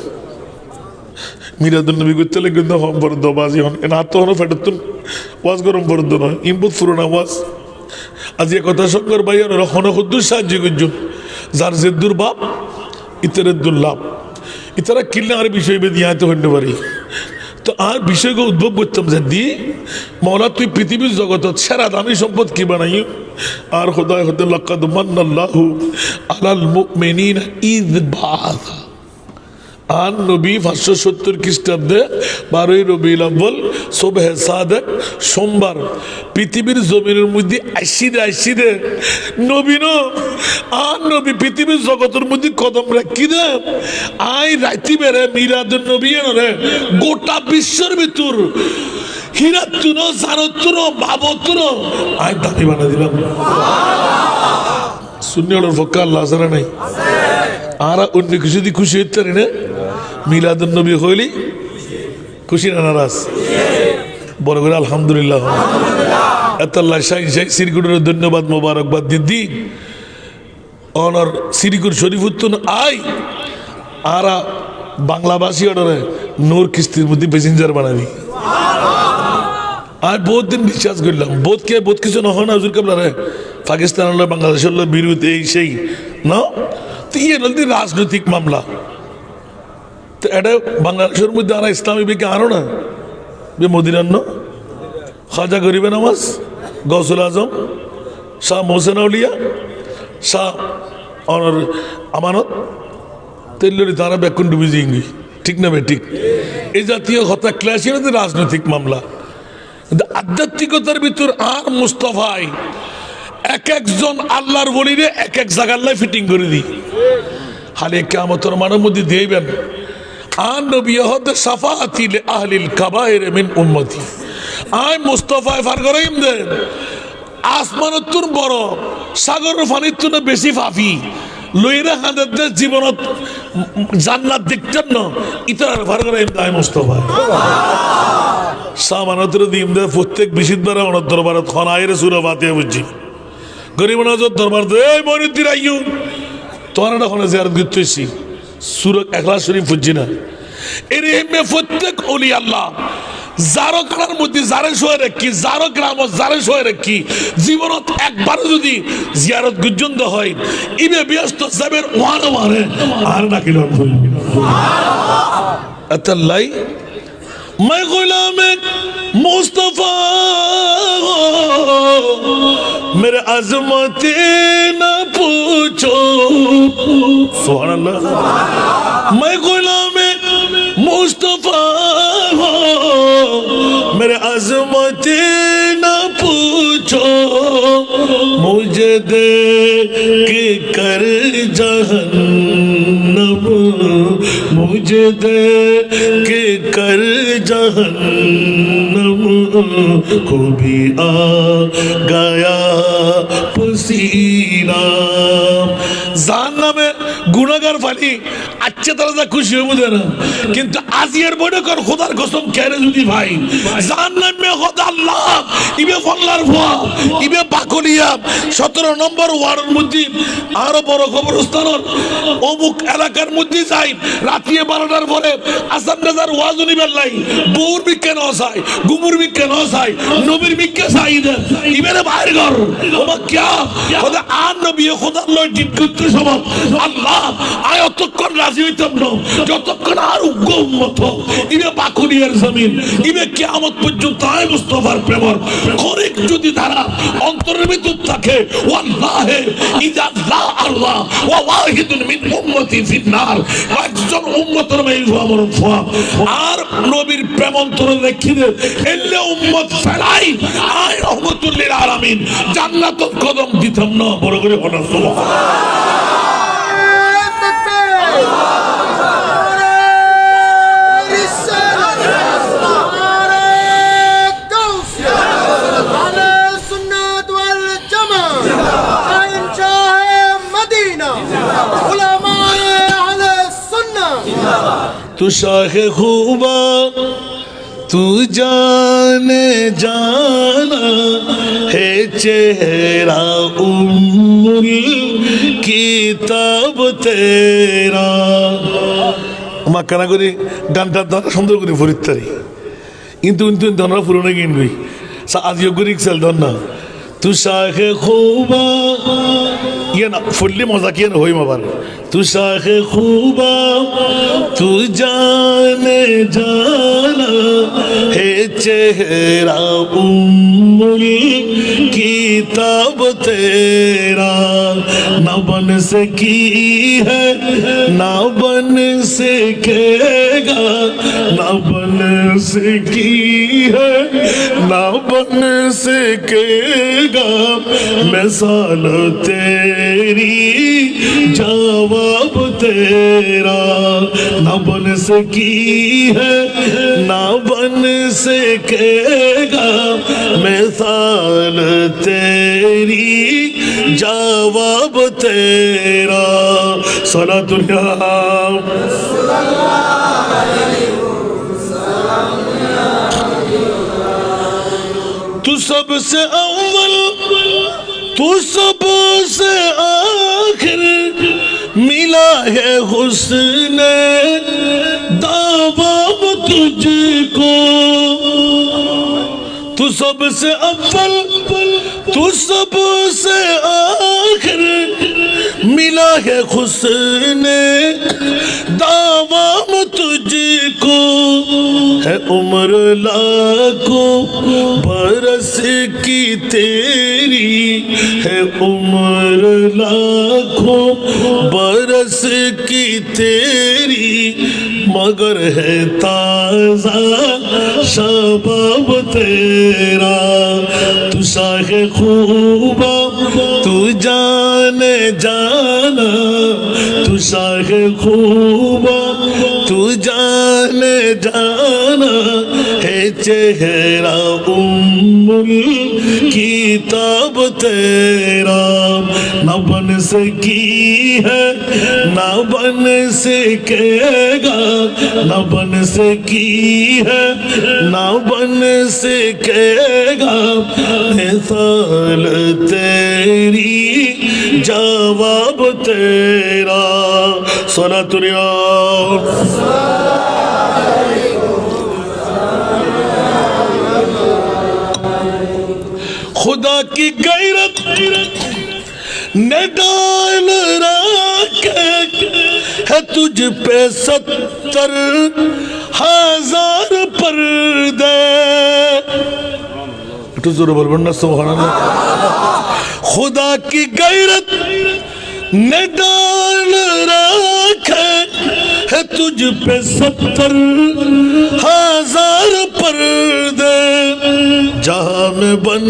মিরাদুল নবী করতে কিন্তু হম বরদ বাজি হন এনা তো হন ফেটতুন ওয়াজ গরম বরদ নয় ইমবুত ফুরনা ওয়াজ আজ এ কথা শঙ্কর ভাই আর হন খুদ্দুস সাহায্য করছুন যার জেদ্দুর বাপ ইতরেদ্দুল লাভ ইতারা কিল্লা আর বিষয় বেদি আয়তে হইতে পারি তো আর বিষয়কে উদ্ভব করতাম যে দি মৌলা তুই পৃথিবীর জগত সেরা দামি সম্পদ কি বানাই আর খোদায় হতে লাকাদ মান্নাল্লাহু আলাল মুমিনিনা ইয বাআসা আর নবী 570 খ্রিস্টাব্দে 12ই রবিউল আউয়াল সুবহে সাদেক সোমবার পৃথিবীর জমিনের মধ্যে আইসিদে নবীন আর নবী পৃথিবীর জগতের মধ্যে কদম রাখি দে আই রাইতি বেড়ে মিলাদুন নবী রে গোটা বিশ্বের ভিতর হিরাতুন জারতুন বাবতুন আই দাবি বানা দিলাম সুন্নিয়র ফক্কা আল্লাহ জানা নাই আর অন্য কিছু দিয়ে খুশি হইতে না মিলাদুন নবী হইলি খুশি না নারাজ বড় করে আলহামদুলিল্লাহ এতাল্লাহ শাইন শাইখ সিরিকুরের ধন্যবাদ মোবারকবাদ দিদি অনর সিরিকুর শরীফুত্তুন আই আরা বাংলাভাষী অর্ডারে নূর কিস্তির মধ্যে প্যাসেঞ্জার বানাবি আর বহুত দিন বিশ্বাস করলাম বোধ কিছু নহয় না হুজুর কেবলা রে পাকিস্তান হলো বাংলাদেশ হলো বিরোধী এই সেই না তো ইয়ে নদী রাজনৈতিক মামলা তো এটা বাংলাদেশের মধ্যে আনা ইসলামী বিকে আনো না বে মদিনান্ন খাজা গরিবে নামাজ গৌসুল আজম শাহ মোহসেন আউলিয়া শাহ অনর আমানত তেল্লরি তারা ব্যাকুন ডুবি জিঙ্গি ঠিক না বে ঠিক এই জাতীয় হত্যা ক্লাসের রাজনৈতিক মামলা কিন্তু আধ্যাত্মিকতার ভিতর আর মুস্তফাই এক একজন আল্লাহর বলিরে এক এক জায়গার ফিটিং করে দিই হালে কিয়ামতের মানের মধ্যে দিবেন আন নবী হদ সাফাতি লি আহলিল কাবায়ের মিন উম্মতি আই মুস্তাফায় ফারগরাইম দেন আসমানতুর বড় সাগরের পানির তুন বেশি ফাফি লইরা হাঁদের জীবনত জান্নাত দেখতেন না ইতার ফারগরাইম দেয় মুস্তাফায় সামানতের দিন দে প্রত্যেক বিশিদ্বার অনর দরবারত খনায়ের সুরা ফাতিহা বুঝছি গরিব নজর দরবার দে এই মনিদ্দির আইয়ু তোমার একটা খনা জিয়ারত করতেছি সূরা ইখলাস শরীফ বুঝছি না এর এমে প্রত্যেক ওলি আল্লাহ যারো কানার মধ্যে যারে শোয় রাখি যারো গ্রাম যারে শোয় রাখি জীবনত একবার যদি জিয়ারত গুঞ্জন্দ হয় ইবে ব্যস্ত যাবের ওয়ান মারে আর না কিলো আতাল্লাই मैं गुलाम मुस्तफा मेरे अजमत न पूछो सुभान अल्लाह मैं गुलाम मुस्तफा मेरे अजमत न पूछो मुझे दे के कर जहन्नम मुझे दे के कर जहन्नम को भी आ गया पसीना জাহান্নামে গুনাহগার ফালি আচ্ছা তারা যা খুশি হবো না কিন্তু আজিয়ার বড় কর খোদার কসম কেন যদি ভাই জাহান্নামে খোদা আল্লাহ ইবে ফল্লার ভুয়া ইবে বাকলিয়া 17 নম্বর ওয়ার্ডের মধ্যে আরো বড় কবরস্থানের অমুক এলাকার মধ্যে যাই রাতিয়ে 12টার পরে আসাম নাজার ওয়াজুনি বেল্লাই বউর বিকে ন চাই গুমুর বিকে ন চাই নবীর বিকে চাই দে ইবেরে বাইরে ঘর ওমা কিয়া খোদা আর নবী খোদার লয় ঠিক করতে সমান আল্লাহ আয় অতক্ষণ রাজি হইতাম না যতক্ষণ আর উগ্র উম্মত ইবে বাকুনিয়ার জমিন ইবে কিয়ামত পর্যন্ত আয় মুস্তাফার প্রেমর খরিক যদি ধারা অন্তরের ভিতর থাকে ওয়াল্লাহি ইজা লা আল্লাহ ওয়া ওয়াহিদুন মিন উম্মতি ফিন্নার একজন উম্মতের মেয়ে আমার ফুয়া আর নবীর প্রেম অন্তরে রেখে দে এলে উম্মত ফেলাই আয় রহমাতুল লিল আলামিন জান্নাতুল কদম দিতাম না বড় করে বলা সুবহানাল্লাহ तू शाहे खूबा तू जाने जाना है चेहरा उम्मुल किताब तेरा আমার কানা করি গানটার দ্বারা সুন্দর করে ফরিত্তারি কিন্তু ধরা পুরনো গিন গই আজিও করি সেল ধর না তু শাহে খুবা ইয়ে না ফুললি মজা কি হই মাবার তু শাহে খুবা তু জানে জানা হে চেহারা উম্মুল কিতাব তেরা না বন সকি है ना बन सकेगा ना बन सकी है ना बन सकेगा मिसाल तेरी जवाब तेरा ना बन सकी है ना बन सकेगा मिसाल तेरी जवाब तेरा सलातुल्लाह तू सबसे अव्वल तू सबसे आखिर मिला है हुस्न दावा तुझको तू सबसे अव्वल तू सबसे आखिर मिला है हुस्ने दावाम तुझको है उम्र लाखों बरस की तेरी है उम्र लाखों बरस की तेरी मगर है ताज़ा शबाब तेरा तू शाहे खूबा तू जाने जाना तू शाहे खूबा तू जाने जाना है चेहरा उम्मुल किताब तेरा न बन सकी है न बन सकेगा न बन सकी है न बन सकेगा मिसाल तेरी जवाब तेरा सलातुल्लाह खुदा की गैरत ने डाल रखे है तुझ पे 70,000 पर्दे একটু জোরে বলবেন না সুবহানাল্লাহ खुदा की गैरत ने डाल रखे है तुझ पे 70,000 पर्दे जहाँ में बन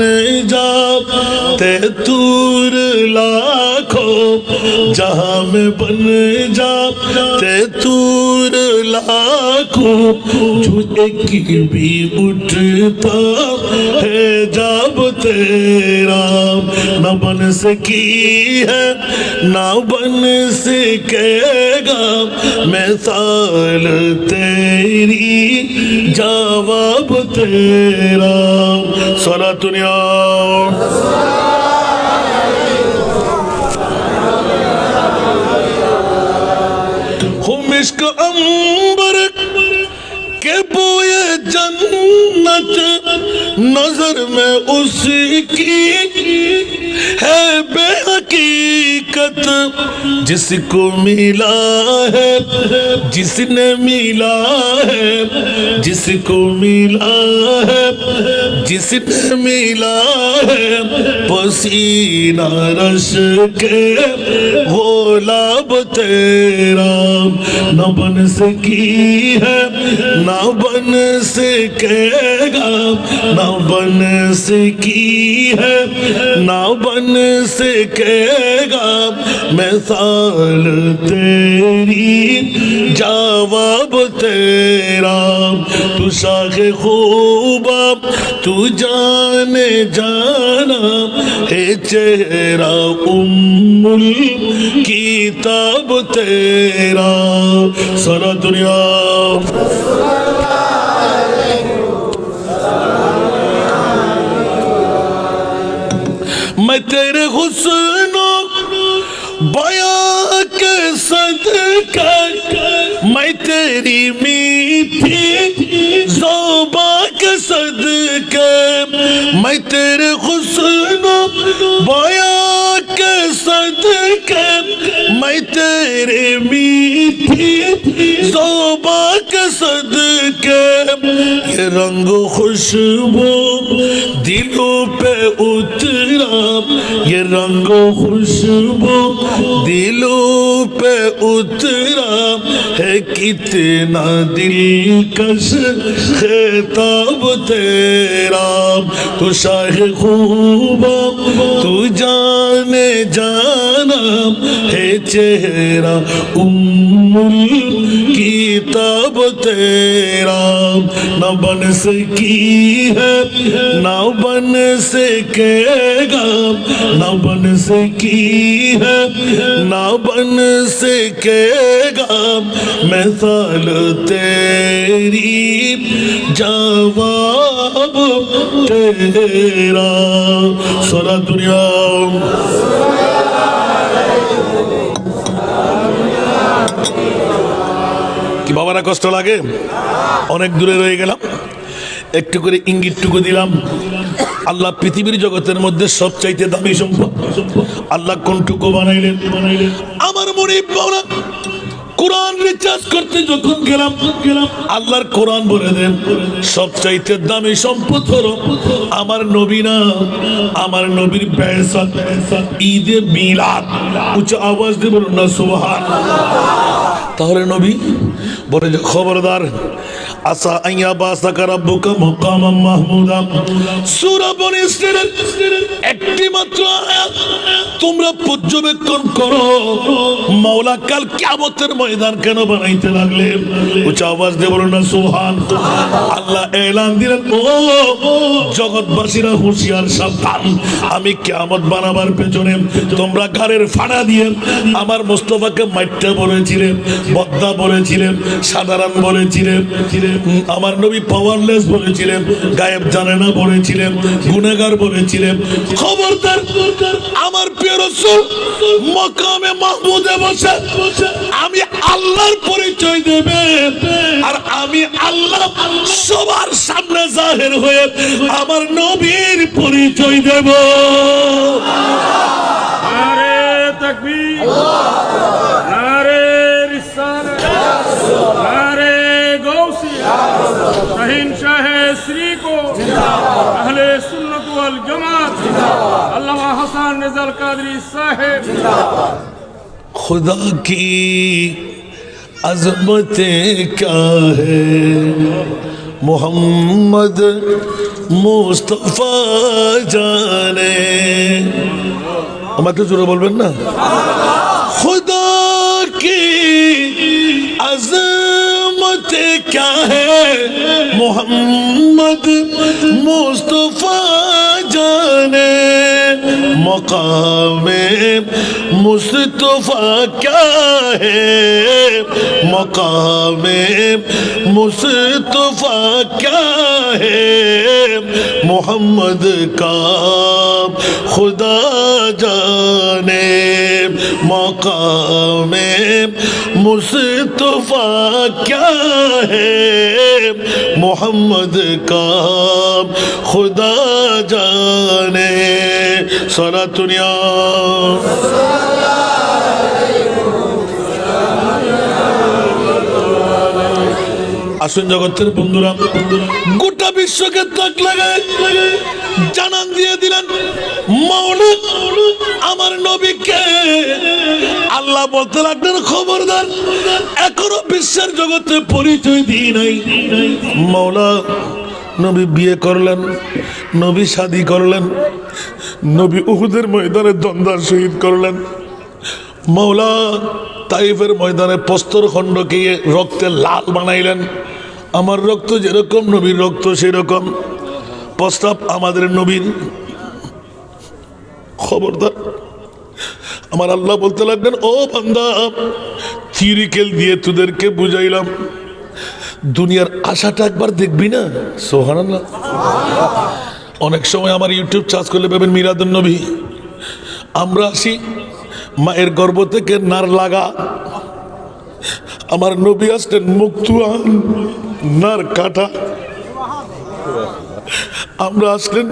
जाते तूर लाखों जहाँ में बन जाते तूर लाखों जो एक भी उठता है जब तेरा न बन सकी है न बन सकेगा मिसाल तेरी जवाब तेरा सलातुल्लाह इश्क अंबर के बोए जन्नत नजर में उसकी है बेहकीकत जिसको मिला है जिसने मिला है जिसको मिला है जिसने मिला है पसीना रश के गुलाब तेरा न बन सकी है न बन सकेगा न बन सकी है न बन सकेगा मिसाल तेरी जवाब तेरा तू शाखे खूबा तू जाने जाना है चेहरा उम्मुल किताब तेरा सारा दुनिया मैं तेरे हुस्नो बयां के सदके मैं तेरी मीठी ज़ुबां के सदके मैं तेरे हुस्नो बयां के सदके मैं तेरे मीठी ज़ुबां के सदके ये रंग खुशबू दिलों पे उतरा ये रंग खुशबू दिलों पे उतरा है कितना दिलकश खिताब तेरा तू शाहे खूबा तू जाने जाना है चेहरा उम्मुल किताब तेरा न बन सकी है न बन सकेगा न बन सकी है न बन सकेगा मिसाल तेरी जवाब तेरा सारा दुनिया কি বাবারা কষ্ট লাগে অনেক দূরে রয়ে গেলাম একটু করে ইঙ্গিতটুকু দিলাম। আল্লাহ পৃথিবীর জগতের মধ্যে সবচাইতে দামি সম্পদ আল্লাহ কোনটুকু বানাইলেন? আমার মনে পড়া কোরআন রিচার্জ করতে যখন গেলাম আল্লাহর কোরআন বলে দেন সবচাইতে দামি সম্পদ হলো আমার নবী না, আমার নবীর বেয়াসাত, ঈদে মিলাদ। উচ্চ আওয়াজ দিয়ে বলুন না সুবহানাল্লাহ। তাহলে নবী বলে যে খবরদার, আসা আইয়া বাসাকা রাব্বুকা মাকামান মাহমুদা, সূরা বনী ইসরাঈলের একটি মাত্র আয়াত তোমরা পর্যবেক্ষণ করো, মাওলা কাল কিয়ামতের ময়দান কেন বানাইতে লাগলে? উচ্চ আওয়াজ দিয়ে বলুন না সুবহানাল্লাহ। আল্লাহ এলান দিলেন, ও জগৎবাসীরা হুঁশিয়ার সাবধান, আমি কিয়ামত বানাবার পেছনে তোমরা গারের ফাড়া দিয়ে আমার মুস্তাফাকে মাইট্টা বলেছিলেন, বদ্দা বলেছিলেন, সাধারণ বলেছিলেন, আমার নবী পাওয়ারলেস বলেছিলেন, গায়েব জানে না বলেছিলেন, গুনাহগার বলেছিলেন। খবরদার, আমার প্রিয় রাসূল মাকামে মাহমুদে বসে আমি আল্লাহর পরিচয় দেবে, আর আমি আল্লাহ সবার সামনে জাহির হয়ে আমার নবীর পরিচয় দেব। নারে তাকবীর, নারে রিসালাত, নারে গৌসিয়া, শাহিনशाह শ্রী কো, আহলে সুন্নাত ওয়াল জামাত, আল্লামা হাসান রেজাল কাদরি সাহেব। खुदा की अज़मतें क्या है, मोहम्मद मुस्तफा जाने। আমাকে জোরে বলবেন না? खुदा की अज़मतें क्या है, मोहम्मद मुस्तफा जाने, मकामे मुस्तफा क्या है, मकामे मुस्तफा क्या है, मोहम्मद का खुदा जाने, मकामे मुस्तफा क्या है, मोहम्मद का खुदा जाने। सलातुनिया আসুন জগতের বন্ধুরা, গোটা বিশ্বকে তাক লাগায় জানান দিয়ে দিলেন মাওলা আমার নবীকে। আল্লাহ বলতে লাগলেন খবরদার, এখনো বিশ্বের জগতে পরিচয় দিই নাই। মাওলা নবী বিয়ে করলেন, নবী শাদী করলেন, নবী উহুদের ময়দানে দ্বন্দ্ব শহীদ করলেন। মাওলা তাইফের ময়দানে প্রস্তর খণ্ডকে রক্তে লাল বানাইলেন। আমার রক্ত যেরকম নবীর রক্ত সেরকম প্রস্তাব আমাদের নবীর। খবরদার, আমার আল্লাহ বলতে লাগলেন, ও বান্দা থিওরিক্যাল দিয়ে তোদেরকে বুঝাইলাম, দুনিয়ার আশাটা একবার দেখবি না? সুবহানাল্লাহ। অনেক সময় আমার ইউটিউব চার্জ করলে পাবেন মিলাদুন নবী। আমরা আসি মায়ের গর্ভ থেকে নার লাগা, আমার নবী আসলেন মুক্তুয়ান নার কাটা। আমরা আসলেন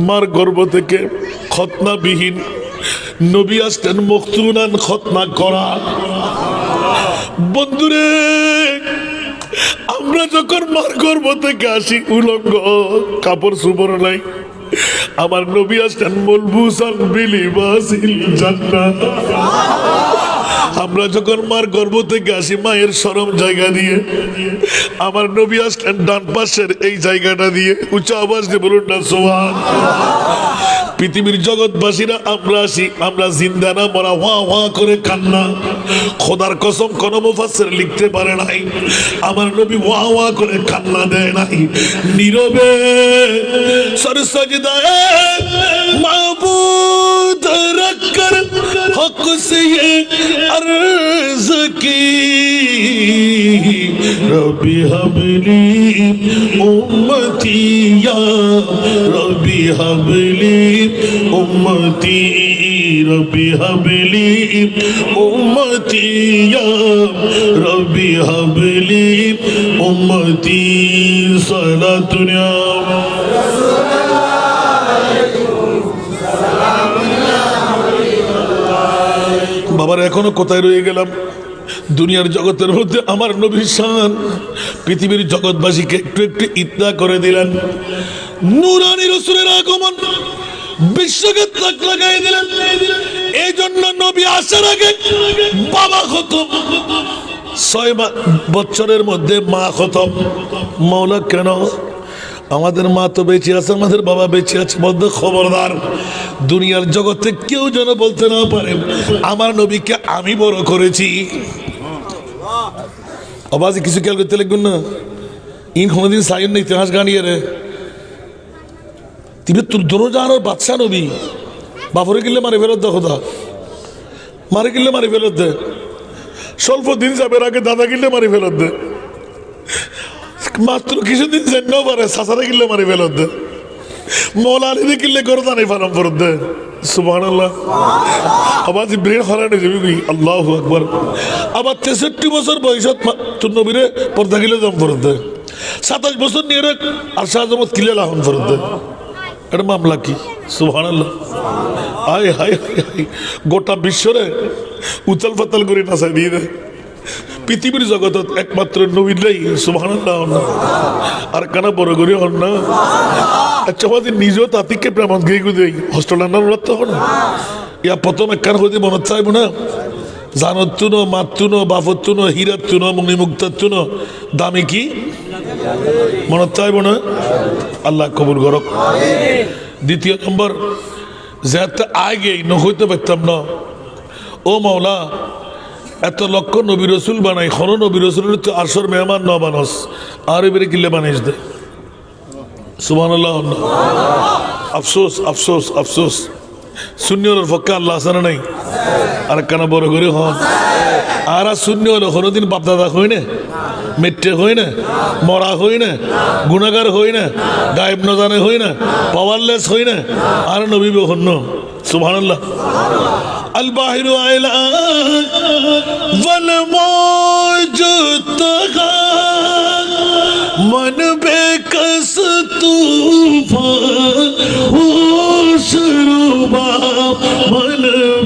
মার গর্ভ থেকে খতনাবিহীন, নবী আসলেন মুক্তুনান খতনা করা। বন্ধুরে, আমরা যখন মার গর্ভ থেকে আসি উলঙ্গ, কাপড় সুপড় নাই, আমার নবী আসলেন মুলবুসান বিলিবাসিল জান্নাত। আমরা যখন মার গর্ভ থেকে আসি মায়ের শরম জায়গা দিয়ে, আমার নবী আসলেন ডান পাশের এই জায়গাটা দিয়ে। উচ্চ আওয়াজ দিয়ে বলুন না সুবহানাল্লাহ। পৃথিবীর জগৎবাসীরা আমরা আসি, আমরা জিন্দা না মরা, ওয়া ওয়া করে কান্না। খোদার কসম কোন মুফাসসির লিখতে পারে নাই আমার নবী ওয়া ওয়া করে কান্না দেয় নাই, নীরবে সর সজদায়ে মাবুদ রাখকর হক সে ये अर्ज زكي ربي هب لي أمتي يا ربي هب لي أمتي ربي هب لي أمتي يا ربي هب لي أمتي صلاة يا বাবার এখনো কোথায় রয়ে গেলাম দুনিয়ার জগতের মধ্যে আমার নবীর শান পৃথিবীর জগৎবাসীকে একটু একটু ইত্তা করে দিলেন নূরানী রাসূলের আগমন বিশ্বকে তাক লাগাই দিলেন এই জন্য নবী আসার আগে বাবা খতম 6 বছরের মধ্যে মা খতম মাওলা কেন আমাদের মা তো বেঁচে আছে আমাদের বাবা বেঁচে আছে বলতে খবরদার দুনিয়ার জগতে কেউ যেন বলতে না পারে আমার নবীকে আমি বড় করেছি আবাজি কিছু খেয়াল করতে লাগবেন না ইন কোনোদিন সাইন না ইতিহাস গানিয়ে রে তিবে তোর দরজার বাদশা নবী বাপরে কিনলে মারি ফেরত দে খোদা মারি কিনলে মারি ফেরত দে স্বল্প দিন যাবে আগে দাদা কিনলে মারি ফেরত দে মাত্র কিছুদিন জেনেও পারে সাসারে কিনলে মারি ফেরত দে মৌলা আলী কিনলে করে তা নেই ফারাম ফেরত দে সুবহানাল্লাহ আবার ব্রেন হারানো যাবি আল্লাহু আকবার আবার 63 বছর বয়সত তোর নবীরে পর্দা কিলে দম ফেরত দে 27 বছর নিয়ে আর শাহজামত কিলে লাহন ফেরত দে এটা মামলা কি সুবহানাল্লাহ আয় হায় হায় গোটা বিশ্বরে উতাল পাতাল করে নাচাই দিয়ে দেয় পৃথিবীর জগতত একমাত্র নবীর নাই সুবহানাল্লাহ আর কানা বড় করে হন না আচ্ছা আমাদের নিজেও তাতিকে প্রেমত গিয়ে দেই হস্টেলান্ডার রাখতে হন ইয়া প্রথম একখান হইতে মনত চাইব না জানত ন মাতু ন বাপত ন হীরাত ন মণিমুক্তাত ন দামি কি মনত চাইব না আল্লাহ কবুল করক দ্বিতীয় নম্বর যাতে আগে নহইতে পারতাম না ও মাওলা এত লক্ষ নবী রসুল বানাই হন নবী রসুলের তো আরশর মেহমান ন বানস আর এবারে কিল্লে বানাইস দে সুবহানাল্লাহ আফসোস আফসোস আফসোস শূন্যর পক্ষে আল্লাহ আসানা নাই আর কানা বড় করে হন আর শূন্য হলো কোনোদিন বাপদাদা হই না মেট্রে হই না মরা হই না গুণাগার হই না গায়েব নজানে হই না পাওয়ারলেস হই না আর নবী হন্য সুবহানাল্লাহ আল বাহিরু আইলা ওয়াল মওজুদ मन बेकस तूफान होशरुबा मन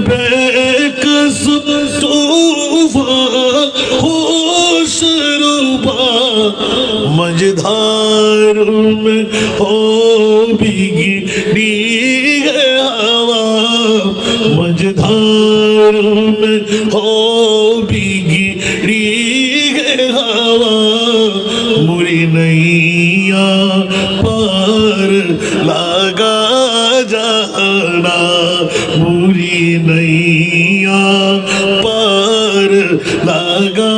बेकस तूफान होशरुबा मझधार में हो भीगी है हवा मझधार में हो भीगी है हवा मुरी नैया पार लगा जाना मुरी नैया पार लगा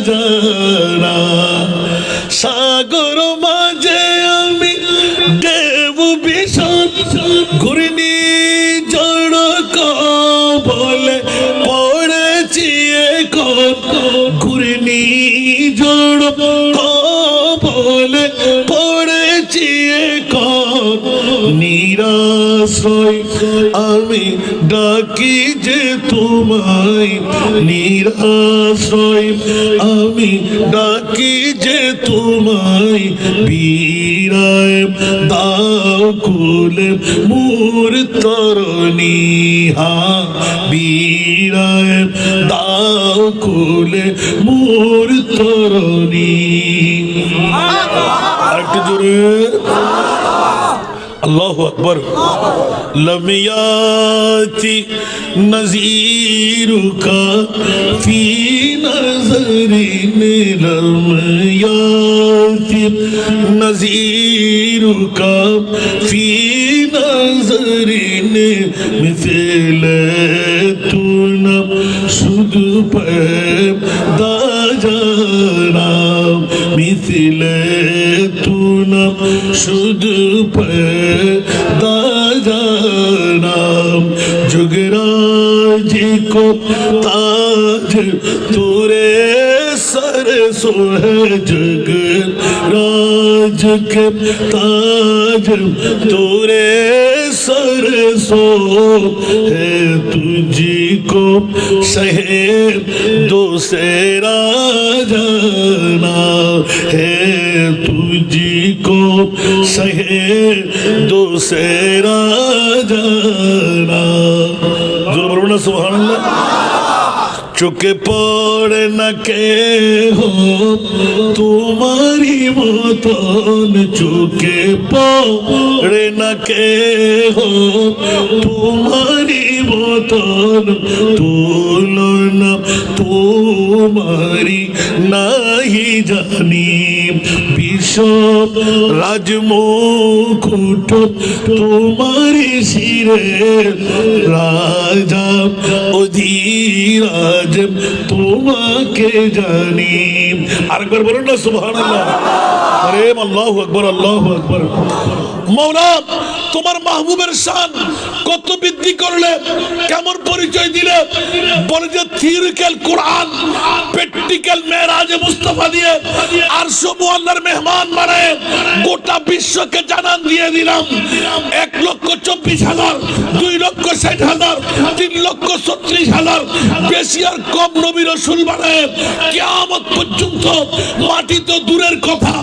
जाना सागर माঝে আমি দেব বিষণ ঘূর্ণি ঝড় বলে পড়েছি এখন ঘূর্ণি ঝড় বলে পড়েছি এখন নিরাশ্রয় আমি ডাকি যে তোমায় নিরাশ্রয় আমি ডাকি যে তোমায় বীরায় দাও কুলে মোর তরণী হা বীরায় দাও কুলে মোর তরণী একটু জোরে আল্লাহু আকবার لم يأتي نذيرك في نظر لم يأتي نذيرك في نظر مثل تنا سود پیدا جانا مثل تنا سود پیدا جانا जुगराज को ताज तूरे सर सो है जुगराज के ताज तूरे सर सो है तुझी को सहे दूसरा जाना है तुझी को सहे दूसरा जाना जोर बोलो ना सुभान अल्लाह चुके पड़े न के हो तुम्हारी मतन चुके पड़े न के हो तुम्हारी मतन तुलना तुम्हारी नहीं जानी विश्व राजमुकुट तुम्हारी सिरे राजा অধীরাজ তোমাকে জানি আরেকবার বলুন না সুবহানাল্লাহ আরে আল্লাহু আকবার আল্লাহু আকবার মাওলা তোমার মাহবুবের শান কত বৃদ্ধি করলে কেমন পরিচয় দিলে বলে যে থিওরিক্যাল কোরআন প্র্যাকটিক্যাল মেরাজে মুস্তাফা দিয়ে আরশ মুআল্লার মেহমান বানায় গোটা বিশ্বকে জানান দিয়ে দিলাম 1,24,000 2,60,000 3,36,000 বেশি আর কম নবী রাসূল বানায় কিয়ামত পর্যন্ত মাটি তো দূরের কথা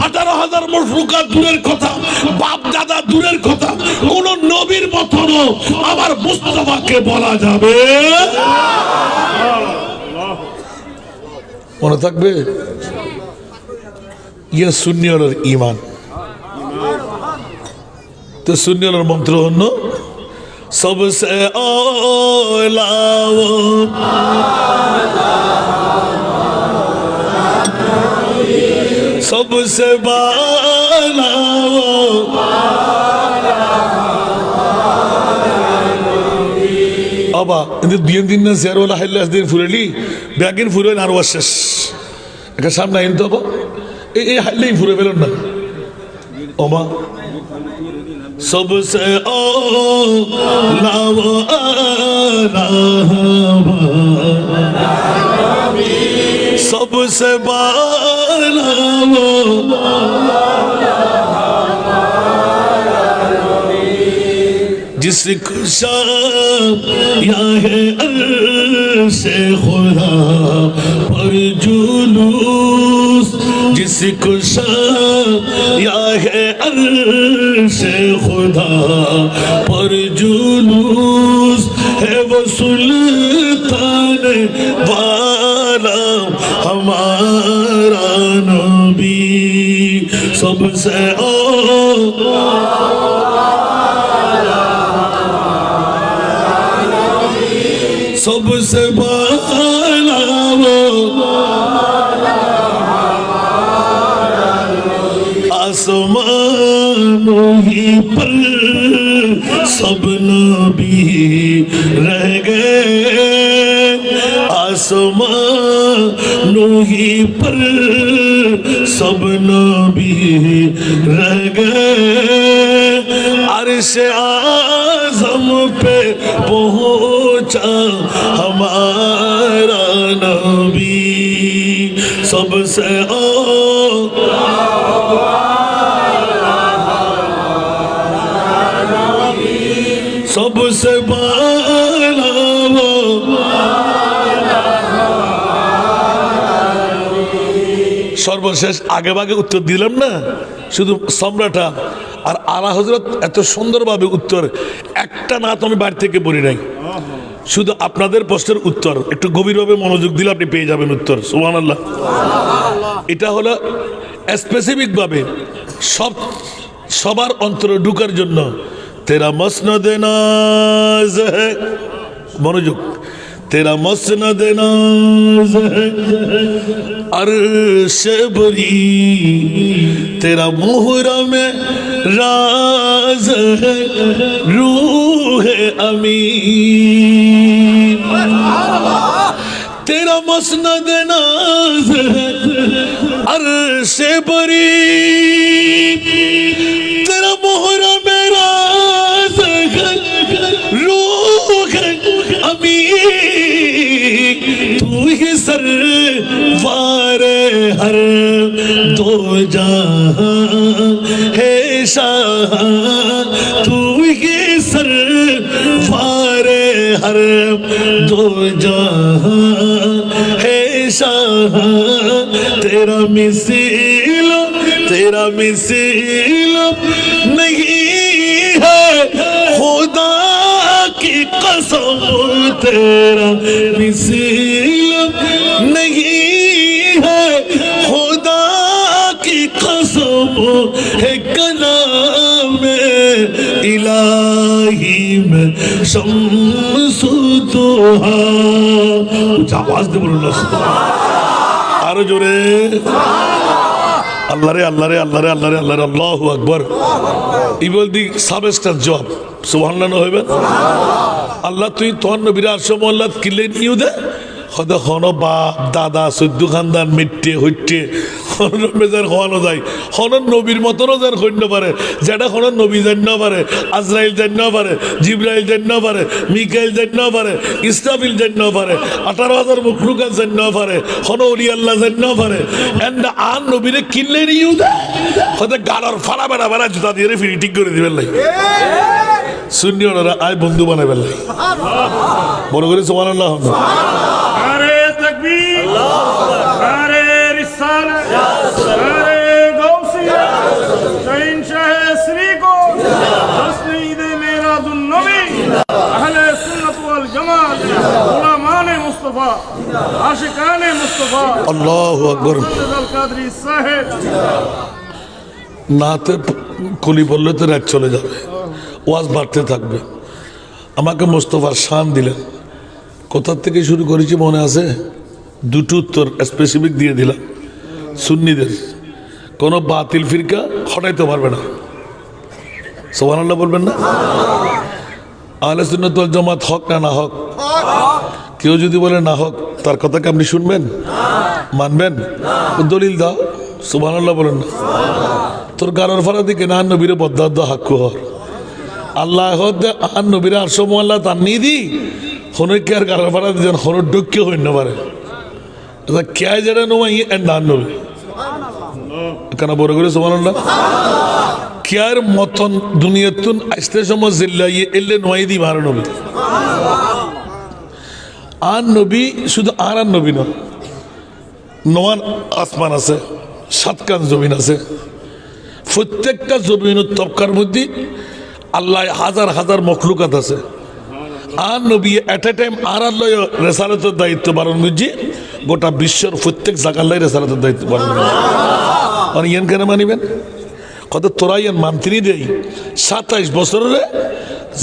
18,000 মশরুকা দূরের কথা বাপ দাদা দূরের কথা কোন নবীর মতন আমার মুস্তাফাকে বলা যাবে মনে থাকবে ইয়ে সুন্নি ওয়ালার ঈমান তো সুন্নি ওয়ালার মন্ত্র হল सबसे औला वो सबसे बाला वो अबा इंदे दिन ना ज़ेरो ला हिल्ला दिन फुरेली बैगिन फुरे नारवाशस अगर सामने इन तो अबा ये हिल्ले ही फुरे बेलन ना अबा सबसे औला वो सबसे बाला वो जिसको शाया है अर्शे खुदा पर जुलूस जिसको शाया है अर्शे खुदा पर जुलूस है वो सुल्तान वाला हमारा नबी सबसे सबसे बाला वो आसमानों ही पर सब नबी रह गए आसमानों ही पर सब नबी रह गए अर्श आज़म पे पहुंचा हमारा नबी सबसे सबसे बाला वो সর্বশেষ আগে ভাগে উত্তর দিলাম না শুধু সম্রাটা আর আলা হযরত এত সুন্দরভাবে উত্তর একটা না তো আমি বাড়ি থেকে বলি নাই শুধু আপনাদের প্রশ্নের উত্তর একটু গভীরভাবে মনোযোগ দিলে আপনি পেয়ে যাবেন উত্তর সুবহানাল্লাহ এটা হলো স্পেসিফিক ভাবে সবার অন্তরে ঢোকার জন্য তেরা মসনদ নাজ है মনোযোগ तेरा मसनद नाज है अर्श बरी तेरा मुहर्रम राज है रूह अमीन तेरा मसनद नाज है अर्श बरी तेरा मुहर्रम राज है रूह हर दो जहां है शाह तू ही सरवारे हर दो जहां है शाह तेरा मिसाल नहीं है खुदा की कसम तेरा मिसाल नहीं है खुदा की कसम है कलाम इलाही में शम्सुद्दोहा कुछ आवाज दे बोलो ना आरो जोरे আল্লাহ রে আল্লাহ রে আল্লাহ রে আল্লাহ রে আল্লাহ রে আল্লাহু আকবার ইবল দি সাবস্টার জব সুবহানাল্লাহ হইবেন আল্লাহ তুই তোর নবীর আরশ মোল্লাত কিলে নিউ দে খোদা হনো বাপ দাদা সদ্দু খানদান মিট্টে হইট্টে হন মেজার হওয়ানো যায় হন নবীর মতনও যার হইন পারে যেটা হন নবী জান পারে আজরাইল জান পারে জিবরাইল জান পারে মিকাইল জান পারে ইসরাফিল জান পারে 18,000 মুখলুকাত জান পারে হন ওলি আল্লাহ জান পারে এন্ড আন নবীরে কিনলে নিউ দে খোদা গাড়র ফাড়া বেড়া বেড়া জুতা দিয়ে ফিরি ঠিক করে দিবেন লাই সুন্নি ওনারা আয় বন্ধু বানাবেন লাই বড় করে সুবহানাল্লাহ नारे तकबीर नारे रिसालत नारे गौसिया शहंशाह श्री को तस्लीद मेरादुन नबी अहले सुन्नत वल जमात उलमाने मुस्तफा आशिकाने मुस्तफा আল্লাহু আকবার अल कादरी साहिब নাতে কলি বললে তো রাত চলে যাবে ওয়াজ বাড়তে থাকবে আমাকে মোস্তফার শান দিলেন কোথার থেকে শুরু করেছি মনে আছে দুটো উত্তর স্পেসিফিক দিয়ে দিলাম সুন্নিদের কোনো বাতিল ফিরকা হটাইতে পারবে না সুবহানাল্লাহ বলবেন না আহলে সুন্নাত ওয়াল জামাত হক না হক কেউ যদি বলে না হক তার কথা কি আপনি শুনবেন মানবেন দলিল দাও সুবহানাল্লাহ বলেন না তোর গারর ফারা দিকে না নবীরে বদ্দাদ্দ হাক্কু হর আল্লাহ আন নবীরে আরশ মোল্লা তার নিদি হনকে আর গারর ফারা দিয়েছেন হনর ডুক্কে হইন পারে কে যেটা নোমাই নান নবী কেন বড় করে সুবহানাল্লাহ কেয়ার মতন দুনিয়াতুন আসতে সময় জিল্লাইয়ে এলে নোয়াই দি মার নবী আন নবী শুধু আর নবী নয় নওয়ান আসমান আছে সাতকান জমিন আছে প্রত্যেকটা জমিনের তবকার মধ্যে আল্লাহ হাজার হাজার মখলুকাত আছে আর নবী এট এ টাইম আর আল্লাহ রেসালতের দায়িত্ব পালন করছে গোটা বিশ্বর প্রত্যেক জায়গায় রেসালতের দায়িত্ব পালন করছে আর ইয়ান কেন মানিবেন কত তোরা ইয়ান মানতিনি দেই 27 বছরে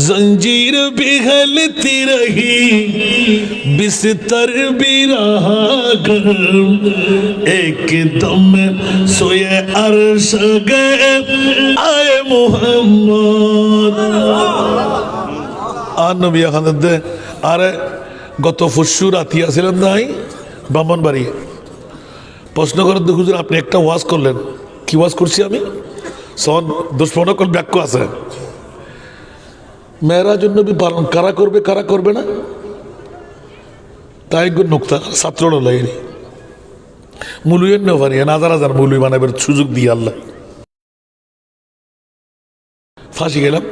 জঞ্জির পিঘলতি রহি বিস্তর বিরহা গরম একদম সোয়ে আরশ গে আয়ে মুহাম্মদ আর নবী এখন দে আরে গত ফুসু রাতি আসিলেন নাই ব্রাহ্মণবাড়ি প্রশ্ন করেন তো হুজুর আপনি একটা ওয়াজ করলেন কি ওয়াজ করছি আমি সন 10-15 কোন বাক্য আছে মেয়েরাজুন নবী পালন কারা করবে না তাই নোক্তা ছাত্ররা লাগেনি মুলুয়েন নেভারি হাজার মুলুই বানাবার সুযোগ দিয়ে আল্লাহ ফাঁসি গেলাম